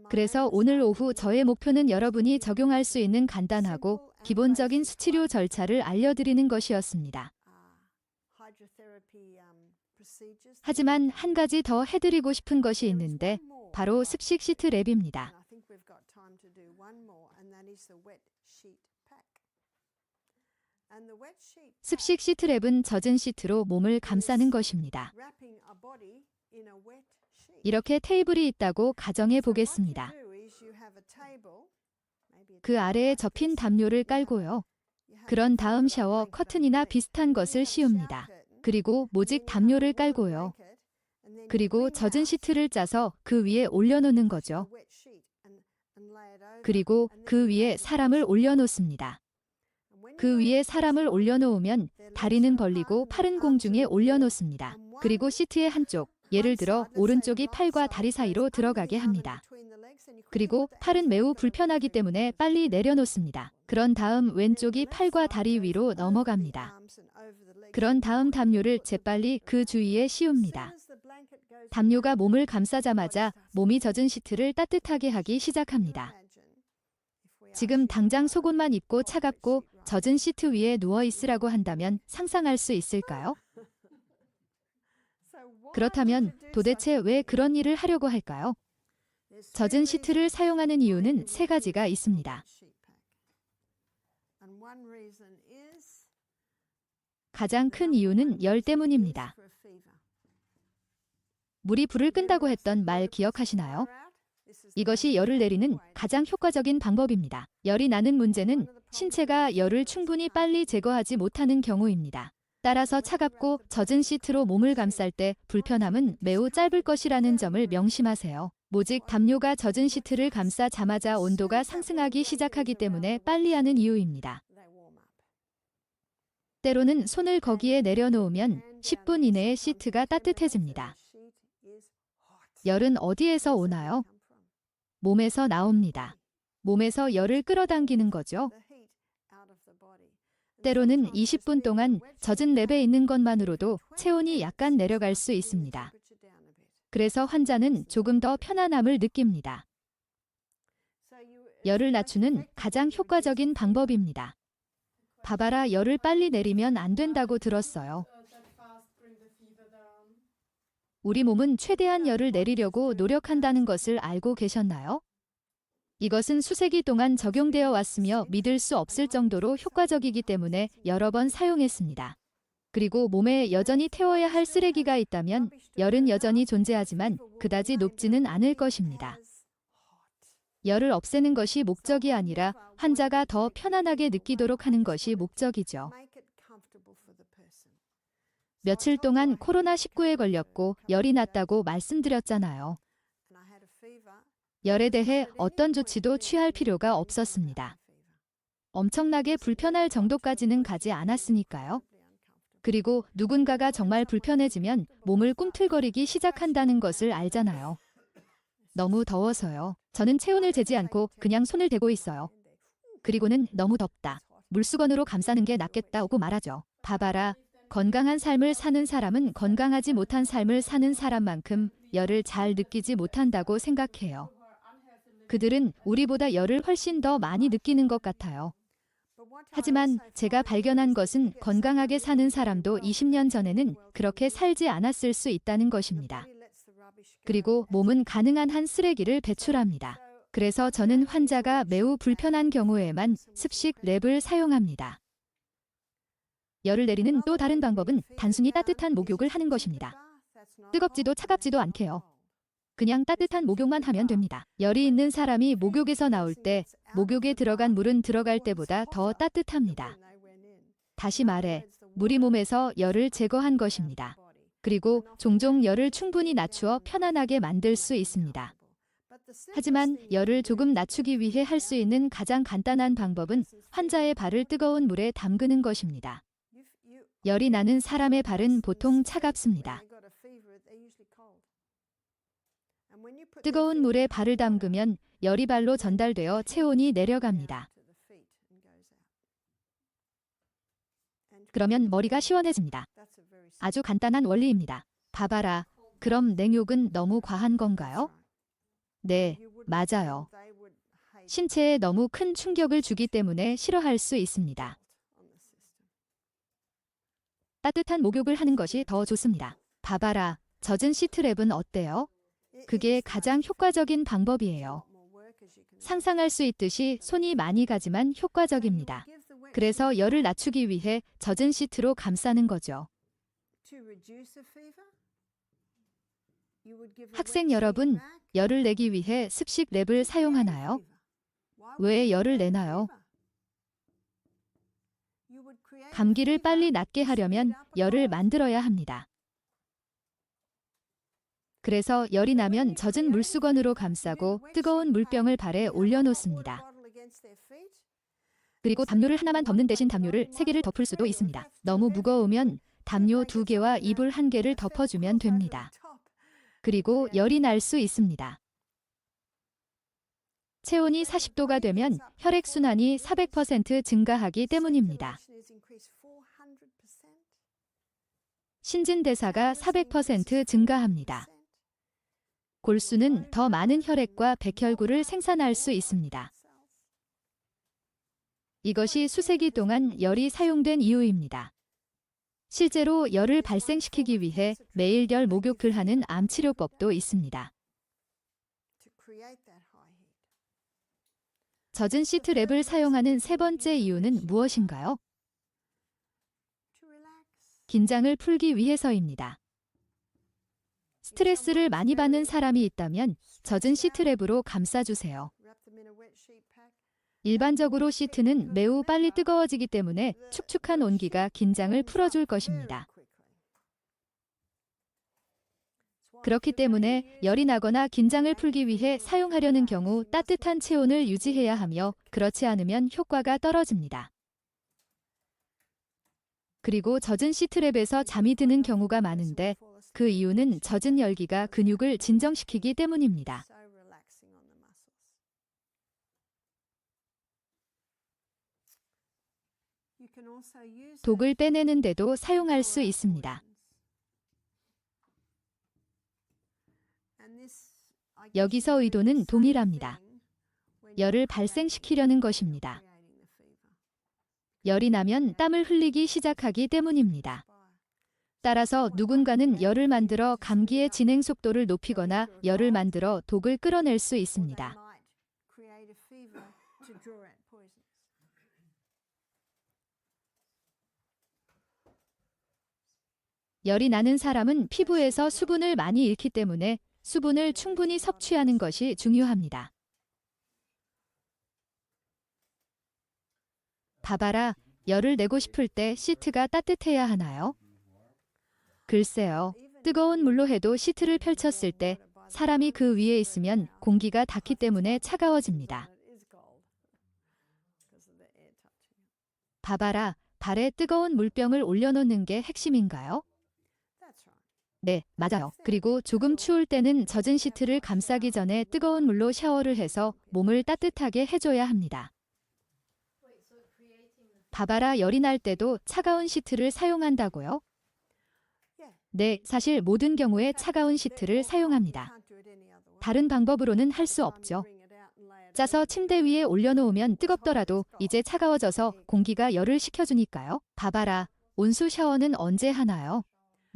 그래서 오늘 오후 저의 목표는 여러분이 적용할 수 있는 간단하고 기본적인 수치료 절차를 알려드리는 것이었습니다. 하지만 한 가지 더 해드리고 싶은 것이 있는데 바로 습식 시트 랩입니다. 습식 시트 랩은 젖은 시트로 몸을 감싸는 것입니다. 이렇게 테이블이 있다고 가정해 보겠습니다. 그 아래에 접힌 담요를 깔고요. 그런 다음 샤워 커튼이나 비슷한 것을 씌웁니다. 그리고 모직 담요를 깔고요. 그리고 젖은 시트를 짜서 그 위에 올려놓는 거죠. 그리고 그 위에 사람을 올려놓습니다. 그 위에 사람을 올려놓으면 다리는 벌리고 팔은 공중에 올려놓습니다. 그리고 시트의 한쪽, 예를 들어 오른쪽이 팔과 다리 사이로 들어가게 합니다. 그리고 팔은 매우 불편하기 때문에 빨리 내려놓습니다. 그런 다음 왼쪽이 팔과 다리 위로 넘어갑니다. 그런 다음 담요를 재빨리 그 주위에 씌웁니다. 담요가 몸을 감싸자마자 몸이 젖은 시트를 따뜻하게 하기 시작합니다. 지금 당장 속옷만 입고 차갑고 젖은 시트 위에 누워 있으라고 한다면 상상할 수 있을까요? 그렇다면 도대체 왜 그런 일을 하려고 할까요? 젖은 시트를 사용하는 이유는 3가지가 있습니다. 가장 큰 이유는 열 때문입니다. 물이 불을 끈다고 했던 말 기억하시나요? 이것이 열을 내리는 가장 효과적인 방법입니다. 열이 나는 문제는 신체가 열을 충분히 빨리 제거하지 못하는 경우입니다. 따라서 차갑고 젖은 시트로 몸을 감쌀 때 불편함은 매우 짧을 것이라는 점을 명심하세요. 모직 담요가 젖은 시트를 감싸자마자 온도가 상승하기 시작하기 때문에 빨리 하는 이유입니다. 때로는 손을 거기에 내려놓으면 10분 이내에 시트가 따뜻해집니다. 열은 어디에서 오나요? 몸에서 나옵니다. 몸에서 열을 끌어당기는 거죠. 때로는 20분 동안 젖은 랩에 있는 것만으로도 체온이 약간 내려갈 수 있습니다. 그래서 환자는 조금 더 편안함을 느낍니다. 열을 낮추는 가장 효과적인 방법입니다. 봐봐라, 열을 빨리 내리면 안 된다고 들었어요. 우리 몸은 최대한 열을 내리려고 노력한다는 것을 알고 계셨나요? 이것은 수세기 동안 적용되어 왔으며 믿을 수 없을 정도로 효과적이기 때문에 여러 번 사용했습니다. 그리고 몸에 여전히 태워야 할 쓰레기가 있다면 열은 여전히 존재하지만 그다지 높지는 않을 것입니다. 열을 없애는 것이 목적이 아니라 환자가 더 편안하게 느끼도록 하는 것이 목적이죠. 며칠 동안 코로나19에 걸렸고 열이 났다고 말씀드렸잖아요. 열에 대해 어떤 조치도 취할 필요가 없었습니다. 엄청나게 불편할 정도까지는 가지 않았으니까요. 그리고 누군가가 정말 불편해지면 몸을 꿈틀거리기 시작한다는 것을 알잖아요. 너무 더워서요. 저는 체온을 재지 않고 그냥 손을 대고 있어요. 그리고는 너무 덥다. 물수건으로 감싸는 게 낫겠다고 말하죠. 봐봐라. 건강한 삶을 사는 사람은 건강하지 못한 삶을 사는 사람만큼 열을 잘 느끼지 못한다고 생각해요. 그들은 우리보다 열을 훨씬 더 많이 느끼는 것 같아요. 하지만 제가 발견한 것은 건강하게 사는 사람도 20년 전에는 그렇게 살지 않았을 수 있다는 것입니다. 그리고 몸은 가능한 한 쓰레기를 배출합니다. 그래서 저는 환자가 매우 불편한 경우에만 습식 랩을 사용합니다. 열을 내리는 또 다른 방법은 단순히 따뜻한 목욕을 하는 것입니다. 뜨겁지도 차갑지도 않게요. 그냥 따뜻한 목욕만 하면 됩니다. 열이 있는 사람이 목욕에서 나올 때 목욕에 들어간 물은 들어갈 때보다 더 따뜻합니다. 다시 말해, 물이 몸에서 열을 제거한 것입니다. 그리고 종종 열을 충분히 낮추어 편안하게 만들 수 있습니다. 하지만 열을 조금 낮추기 위해 할 수 있는 가장 간단한 방법은 환자의 발을 뜨거운 물에 담그는 것입니다. 열이 나는 사람의 발은 보통 차갑습니다. 뜨거운 물에 발을 담그면 열이 발로 전달되어 체온이 내려갑니다. 그러면 머리가 시원해집니다. 아주 간단한 원리입니다. 봐봐라. 그럼 냉욕은 너무 과한 건가요? 네, 맞아요. 신체에 너무 큰 충격을 주기 때문에 싫어할 수 있습니다. 따뜻한 목욕을 하는 것이 더 좋습니다. 봐봐라. 젖은 시트랩은 어때요? 그게 가장 효과적인 방법이에요. 상상할 수 있듯이 손이 많이 가지만 효과적입니다. 그래서 열을 낮추기 위해 젖은 시트로 감싸는 거죠. 학생 여러분, 열을 내기 위해 습식 랩을 사용하나요? 왜 열을 내나요? 감기를 빨리 낫게 하려면 열을 만들어야 합니다. 그래서 열이 나면 젖은 물수건으로 감싸고 뜨거운 물병을 발에 올려놓습니다. 그리고 담요를 하나만 덮는 대신 담요를 3개를 덮을 수도 있습니다. 너무 무거우면 담요 2개와 이불 1개를 덮어주면 됩니다. 그리고 열이 날 수 있습니다. 체온이 40도가 되면 혈액순환이 400% 증가하기 때문입니다. 신진대사가 400% 증가합니다. 골수는 더 많은 혈액과 백혈구를 생산할 수 있습니다. 이것이 수세기 동안 열이 사용된 이유입니다. 실제로 열을 발생시키기 위해 매일 열 목욕을 하는 암치료법도 있습니다. 젖은 시트랩을 사용하는 세 번째 이유는 무엇인가요? 긴장을 풀기 위해서입니다. 스트레스를 많이 받는 사람이 있다면 젖은 시트랩으로 감싸주세요. 일반적으로 시트는 매우 빨리 뜨거워지기 때문에 축축한 온기가 긴장을 풀어줄 것입니다. 그렇기 때문에 열이 나거나 긴장을 풀기 위해 사용하려는 경우 따뜻한 체온을 유지해야 하며 그렇지 않으면 효과가 떨어집니다. 그리고 젖은 시트랩에서 잠이 드는 경우가 많은데 그 이유는 젖은 열기가 근육을 진정시키기 때문입니다. 독을 빼내는 데도 사용할 수 있습니다. 여기서 의도는 동일합니다. 열을 발생시키려는 것입니다. 열이 나면 땀을 흘리기 시작하기 때문입니다. 따라서 누군가는 열을 만들어 감기의 진행 속도를 높이거나 열을 만들어 독을 끌어낼 수 있습니다. 열이 나는 사람은 피부에서 수분을 많이 잃기 때문에 수분을 충분히 섭취하는 것이 중요합니다. 봐봐라, 열을 내고 싶을 때 시트가 따뜻해야 하나요? 글쎄요, 뜨거운 물로 해도 시트를 펼쳤을 때 사람이 그 위에 있으면 공기가 닿기 때문에 차가워집니다. 봐봐라, 발에 뜨거운 물병을 올려놓는 게 핵심인가요? 네, 맞아요. 그리고 조금 추울 때는 젖은 시트를 감싸기 전에 뜨거운 물로 샤워를 해서 몸을 따뜻하게 해줘야 합니다. 봐봐라, 열이 날 때도 차가운 시트를 사용한다고요? 네, 사실 모든 경우에 차가운 시트를 사용합니다. 다른 방법으로는 할 수 없죠. 짜서 침대 위에 올려놓으면 뜨겁더라도 이제 차가워져서 공기가 열을 식혀주니까요. 봐봐라, 온수 샤워는 언제 하나요?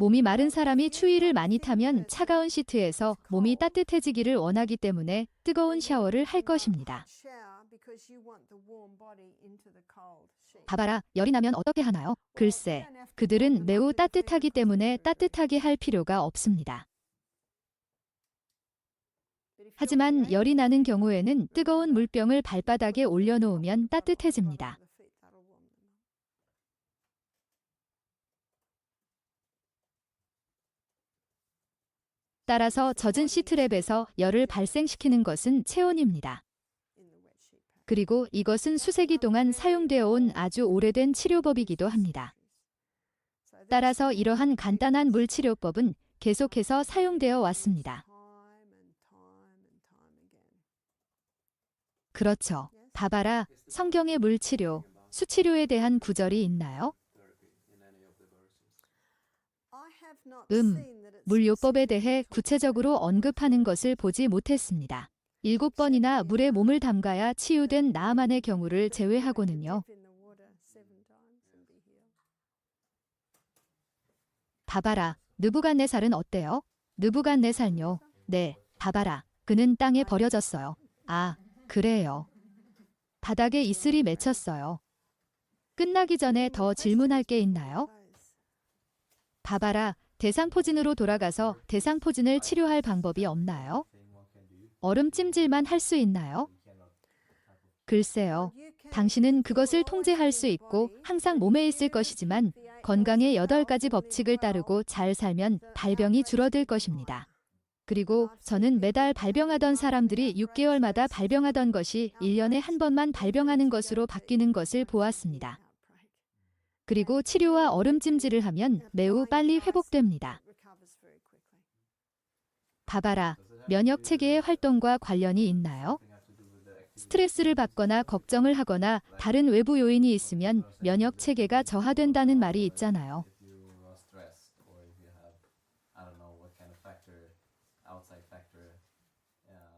몸이 마른 사람이 추위를 많이 타면 차가운 시트에서 몸이 따뜻해지기를 원하기 때문에 뜨거운 샤워를 할 것입니다. 봐봐라, 열이 나면 어떻게 하나요? 글쎄, 그들은 매우 따뜻하기 때문에 따뜻하게 할 필요가 없습니다. 하지만 열이 나는 경우에는 뜨거운 물병을 발바닥에 올려놓으면 따뜻해집니다. 따라서 젖은 시트랩에서 열을 발생시키는 것은 체온입니다. 그리고 이것은 수세기 동안 사용되어 온 아주 오래된 치료법이기도 합니다. 따라서 이러한 간단한 물치료법은 계속해서 사용되어 왔습니다. 그렇죠. 봐봐라, 성경의 물치료, 수치료에 대한 구절이 있나요? 물요법에 대해 구체적으로 언급하는 것을 보지 못했습니다. 7번이나 물에 몸을 담가야 치유된 나아만의 경우를 제외하고는요. 봐봐라, 느부갓네살은 어때요? 느부갓네살요? 네, 봐봐라, 그는 땅에 버려졌어요. 아, 그래요. 바닥에 이슬이 맺혔어요. 끝나기 전에 더 질문할 게 있나요? 봐봐라, 대상포진으로 돌아가서 대상포진을 치료할 방법이 없나요? 얼음 찜질만 할 수 있나요? 글쎄요. 당신은 그것을 통제할 수 있고 항상 몸에 있을 것이지만 건강의 8가지 법칙을 따르고 잘 살면 발병이 줄어들 것입니다. 그리고 저는 매달 발병하던 사람들이 6개월마다 발병하던 것이 1년에 한 번만 발병하는 것으로 바뀌는 것을 보았습니다. 그리고 치료와 얼음찜질을 하면 매우 빨리 회복됩니다. 봐봐라, 면역 체계의 활동과 관련이 있나요? 스트레스를 받거나 걱정을 하거나 다른 외부 요인이 있으면 면역 체계가 저하된다는 말이 있잖아요.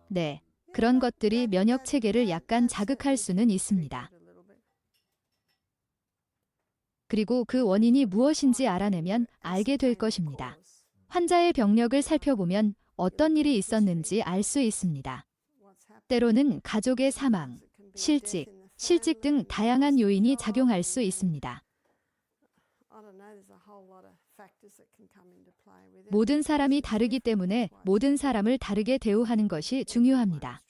네, 그런 것들이 면역 체계를 약간 자극할 수는 있습니다. 그리고 그 원인이 무엇인지 알아내면 알게 될 것입니다. 환자의 병력을 살펴보면 어떤 일이 있었는지 알 수 있습니다. 때로는 가족의 사망, 실직 등 다양한 요인이 작용할 수 있습니다. 모든 사람이 다르기 때문에 모든 사람을 다르게 대우하는 것이 중요합니다.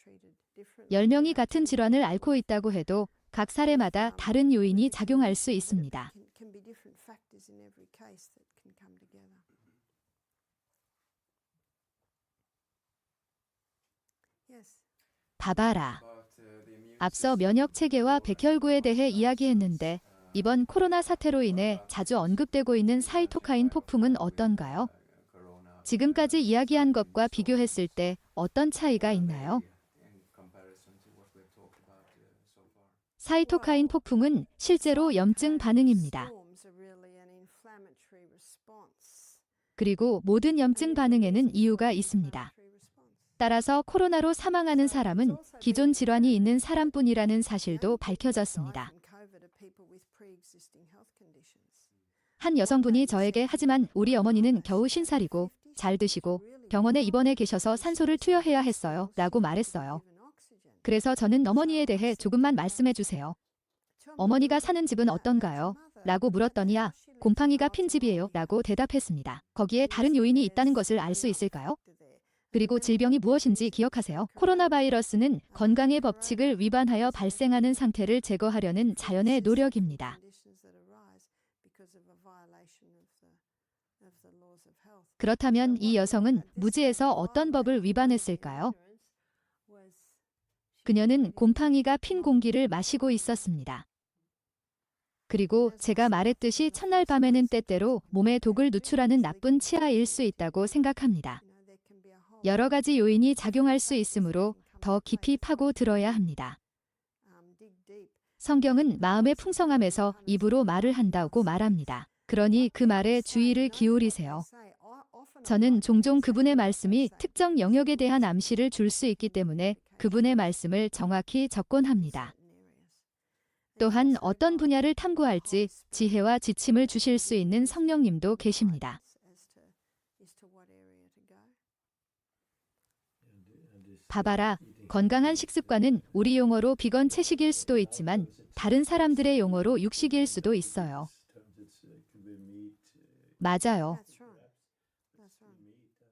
10명이 같은 질환을 앓고 있다고 해도 각 사례마다 다른 요인이 작용할 수 있습니다. 봐봐라. 앞서 면역 체계와 백혈구에 대해 이야기했는데 이번 코로나 사태로 인해 자주 언급되고 있는 사이토카인 폭풍은 어떤가요? 지금까지 이야기한 것과 비교했을 때 어떤 차이가 있나요? 사이토카인 폭풍은 실제로 염증 반응입니다. 그리고 모든 염증 반응에는 이유가 있습니다. 따라서 코로나로 사망하는 사람은 기존 질환이 있는 사람뿐이라는 사실도 밝혀졌습니다. 한 여성분이 저에게 하지만 우리 어머니는 겨우 50살이고 잘 드시고 병원에 입원해 계셔서 산소를 투여해야 했어요 라고 말했어요. 그래서 저는 어머니에 대해 조금만 말씀해 주세요. 어머니가 사는 집은 어떤가요? 라고 물었더니야 곰팡이가 핀 집이에요 라고 대답했습니다. 거기에 다른 요인이 있다는 것을 알 수 있을까요? 그리고 질병이 무엇인지 기억하세요. 코로나 바이러스는 건강의 법칙을 위반하여 발생하는 상태를 제거하려는 자연의 노력입니다. 그렇다면 이 여성은 무지에서 어떤 법을 위반했을까요? 그녀는 곰팡이가 핀 공기를 마시고 있었습니다. 그리고 제가 말했듯이 첫날 밤에는 때때로 몸에 독을 누출하는 나쁜 치아일 수 있다고 생각합니다. 여러 가지 요인이 작용할 수 있으므로 더 깊이 파고 들어야 합니다. 성경은 마음의 풍성함에서 입으로 말을 한다고 말합니다. 그러니 그 말에 주의를 기울이세요. 저는 종종 그분의 말씀이 특정 영역에 대한 암시를 줄 수 있기 때문에 그분의 말씀을 정확히 접곤합니다. 또한 어떤 분야를 탐구할지 지혜와 지침을 주실 수 있는 성령님도 계십니다. 봐봐라, 건강한 식습관은 우리 용어로 비건 채식일 수도 있지만 다른 사람들의 용어로 육식일 수도 있어요. 맞아요.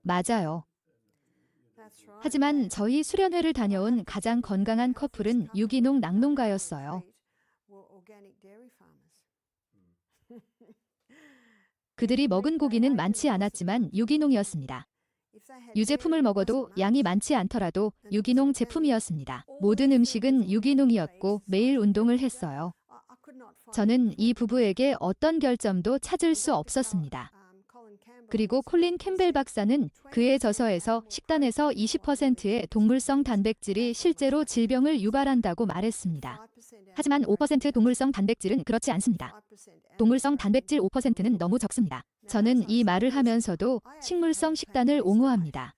맞아요. 하지만 저희 수련회를 다녀온 가장 건강한 커플은 유기농 낙농가였어요. 그들이 먹은 고기는 많지 않았지만 유기농이었습니다. 유제품을 먹어도 양이 많지 않더라도 유기농 제품이었습니다. 모든 음식은 유기농이었고 매일 운동을 했어요. 저는 이 부부에게 어떤 결점도 찾을 수 없었습니다. 그리고 콜린 캠벨 박사는 그의 저서에서 식단에서 20%의 동물성 단백질이 실제로 질병을 유발한다고 말했습니다. 하지만 5% 동물성 단백질은 그렇지 않습니다. 동물성 단백질 5%는 너무 적습니다. 저는 이 말을 하면서도 식물성 식단을 옹호합니다.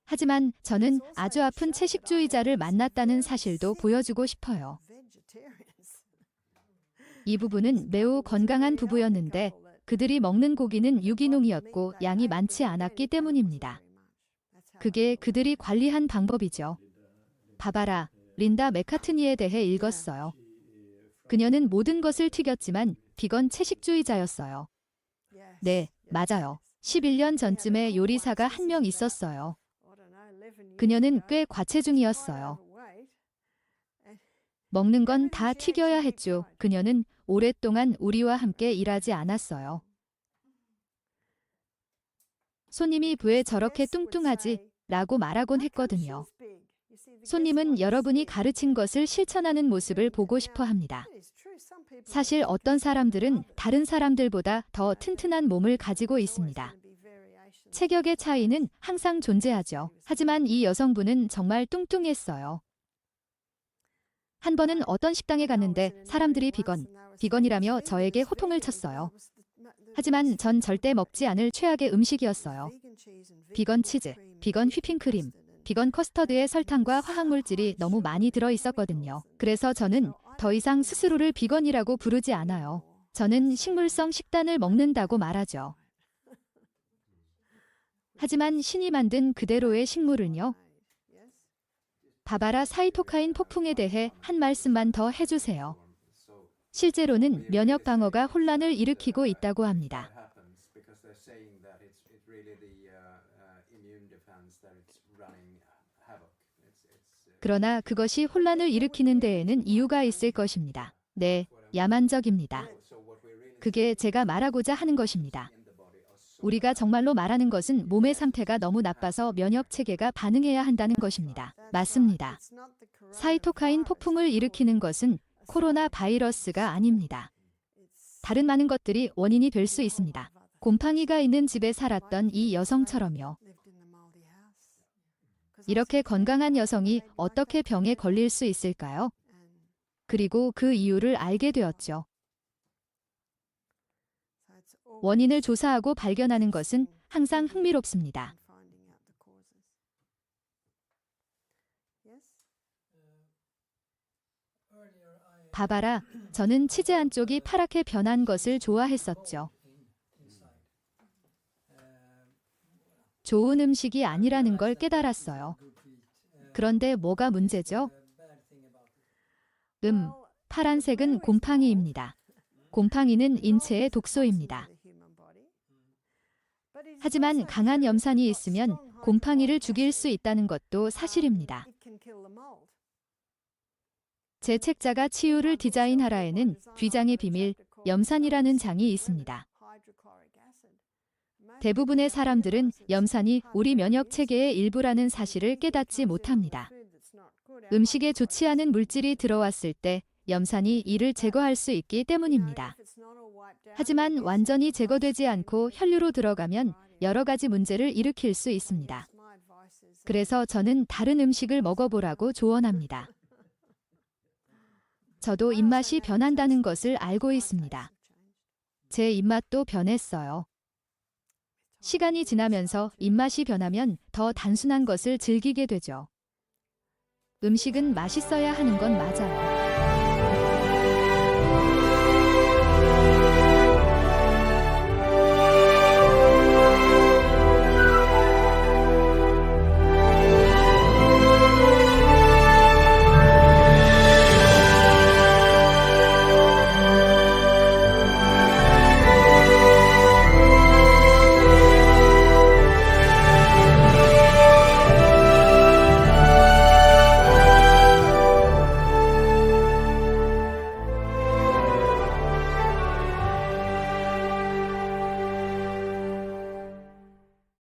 하지만 저는 아주 아픈 채식주의자를 만났다는 사실도 보여주고 싶어요. 이 부부는 매우 건강한 부부였는데 그들이 먹는 고기는 유기농이었고 양이 많지 않았기 때문입니다. 그게 그들이 관리한 방법이죠. 봐봐라, 린다 맥카트니에 대해 읽었어요. 그녀는 모든 것을 튀겼지만 비건 채식주의자였어요. 네, 맞아요. 11년 전쯤에 요리사가 한 명 있었어요. 그녀는 꽤 과체중이었어요. 먹는 건 다 튀겨야 했죠. 그녀는 오랫동안 우리와 함께 일하지 않았어요. 손님이 왜 저렇게 뚱뚱하지? 라고 말하곤 했거든요. 손님은 여러분이 가르친 것을 실천하는 모습을 보고 싶어 합니다. 사실 어떤 사람들은 다른 사람들보다 더 튼튼한 몸을 가지고 있습니다. 체격의 차이는 항상 존재하죠. 하지만 이 여성분은 정말 뚱뚱했어요. 한 번은 어떤 식당에 갔는데 사람들이 비건이라며 저에게 호통을 쳤어요. 하지만 전 절대 먹지 않을 최악의 음식이었어요. 비건 치즈, 비건 휘핑크림, 비건 커스터드에 설탕과 화학물질이 너무 많이 들어 있었거든요. 그래서 저는 더 이상 스스로를 비건이라고 부르지 않아요. 저는 식물성 식단을 먹는다고 말하죠. 하지만 신이 만든 그대로의 식물은요? 바바라 사이토카인 폭풍에 대해 한 말씀만 더 해주세요. 실제로는 면역 방어가 혼란을 일으키고 있다고 합니다. 그러나 그것이 혼란을 일으키는 데에는 이유가 있을 것입니다. 네, 야만적입니다. 그게 제가 말하고자 하는 것입니다. 우리가 정말로 말하는 것은 몸의 상태가 너무 나빠서 면역 체계가 반응해야 한다는 것입니다. 맞습니다. 사이토카인 폭풍을 일으키는 것은 코로나 바이러스가 아닙니다. 다른 많은 것들이 원인이 될 수 있습니다. 곰팡이가 있는 집에 살았던 이 여성처럼요. 이렇게 건강한 여성이 어떻게 병에 걸릴 수 있을까요? 그리고 그 이유를 알게 되었죠. 원인을 조사하고 발견하는 것은 항상 흥미롭습니다. 봐봐라, 저는 치즈 안쪽이 파랗게 변한 것을 좋아했었죠. 좋은 음식이 아니라는 걸 깨달았어요. 그런데 뭐가 문제죠? 파란색은 곰팡이입니다. 곰팡이는 인체의 독소입니다. 하지만 강한 염산이 있으면 곰팡이를 죽일 수 있다는 것도 사실입니다. 제 책자가 치유를 디자인하라에는 귀장의 비밀, 염산이라는 장이 있습니다. 대부분의 사람들은 염산이 우리 면역 체계의 일부라는 사실을 깨닫지 못합니다. 음식에 좋지 않은 물질이 들어왔을 때 염산이 이를 제거할 수 있기 때문입니다. 하지만 완전히 제거되지 않고 혈류로 들어가면 여러 가지 문제를 일으킬 수 있습니다. 그래서 저는 다른 음식을 먹어보라고 조언합니다. 저도 입맛이 변한다는 것을 알고 있습니다. 제 입맛도 변했어요. 시간이 지나면서 입맛이 변하면 더 단순한 것을 즐기게 되죠. 음식은 맛있어야 하는 건 맞아요.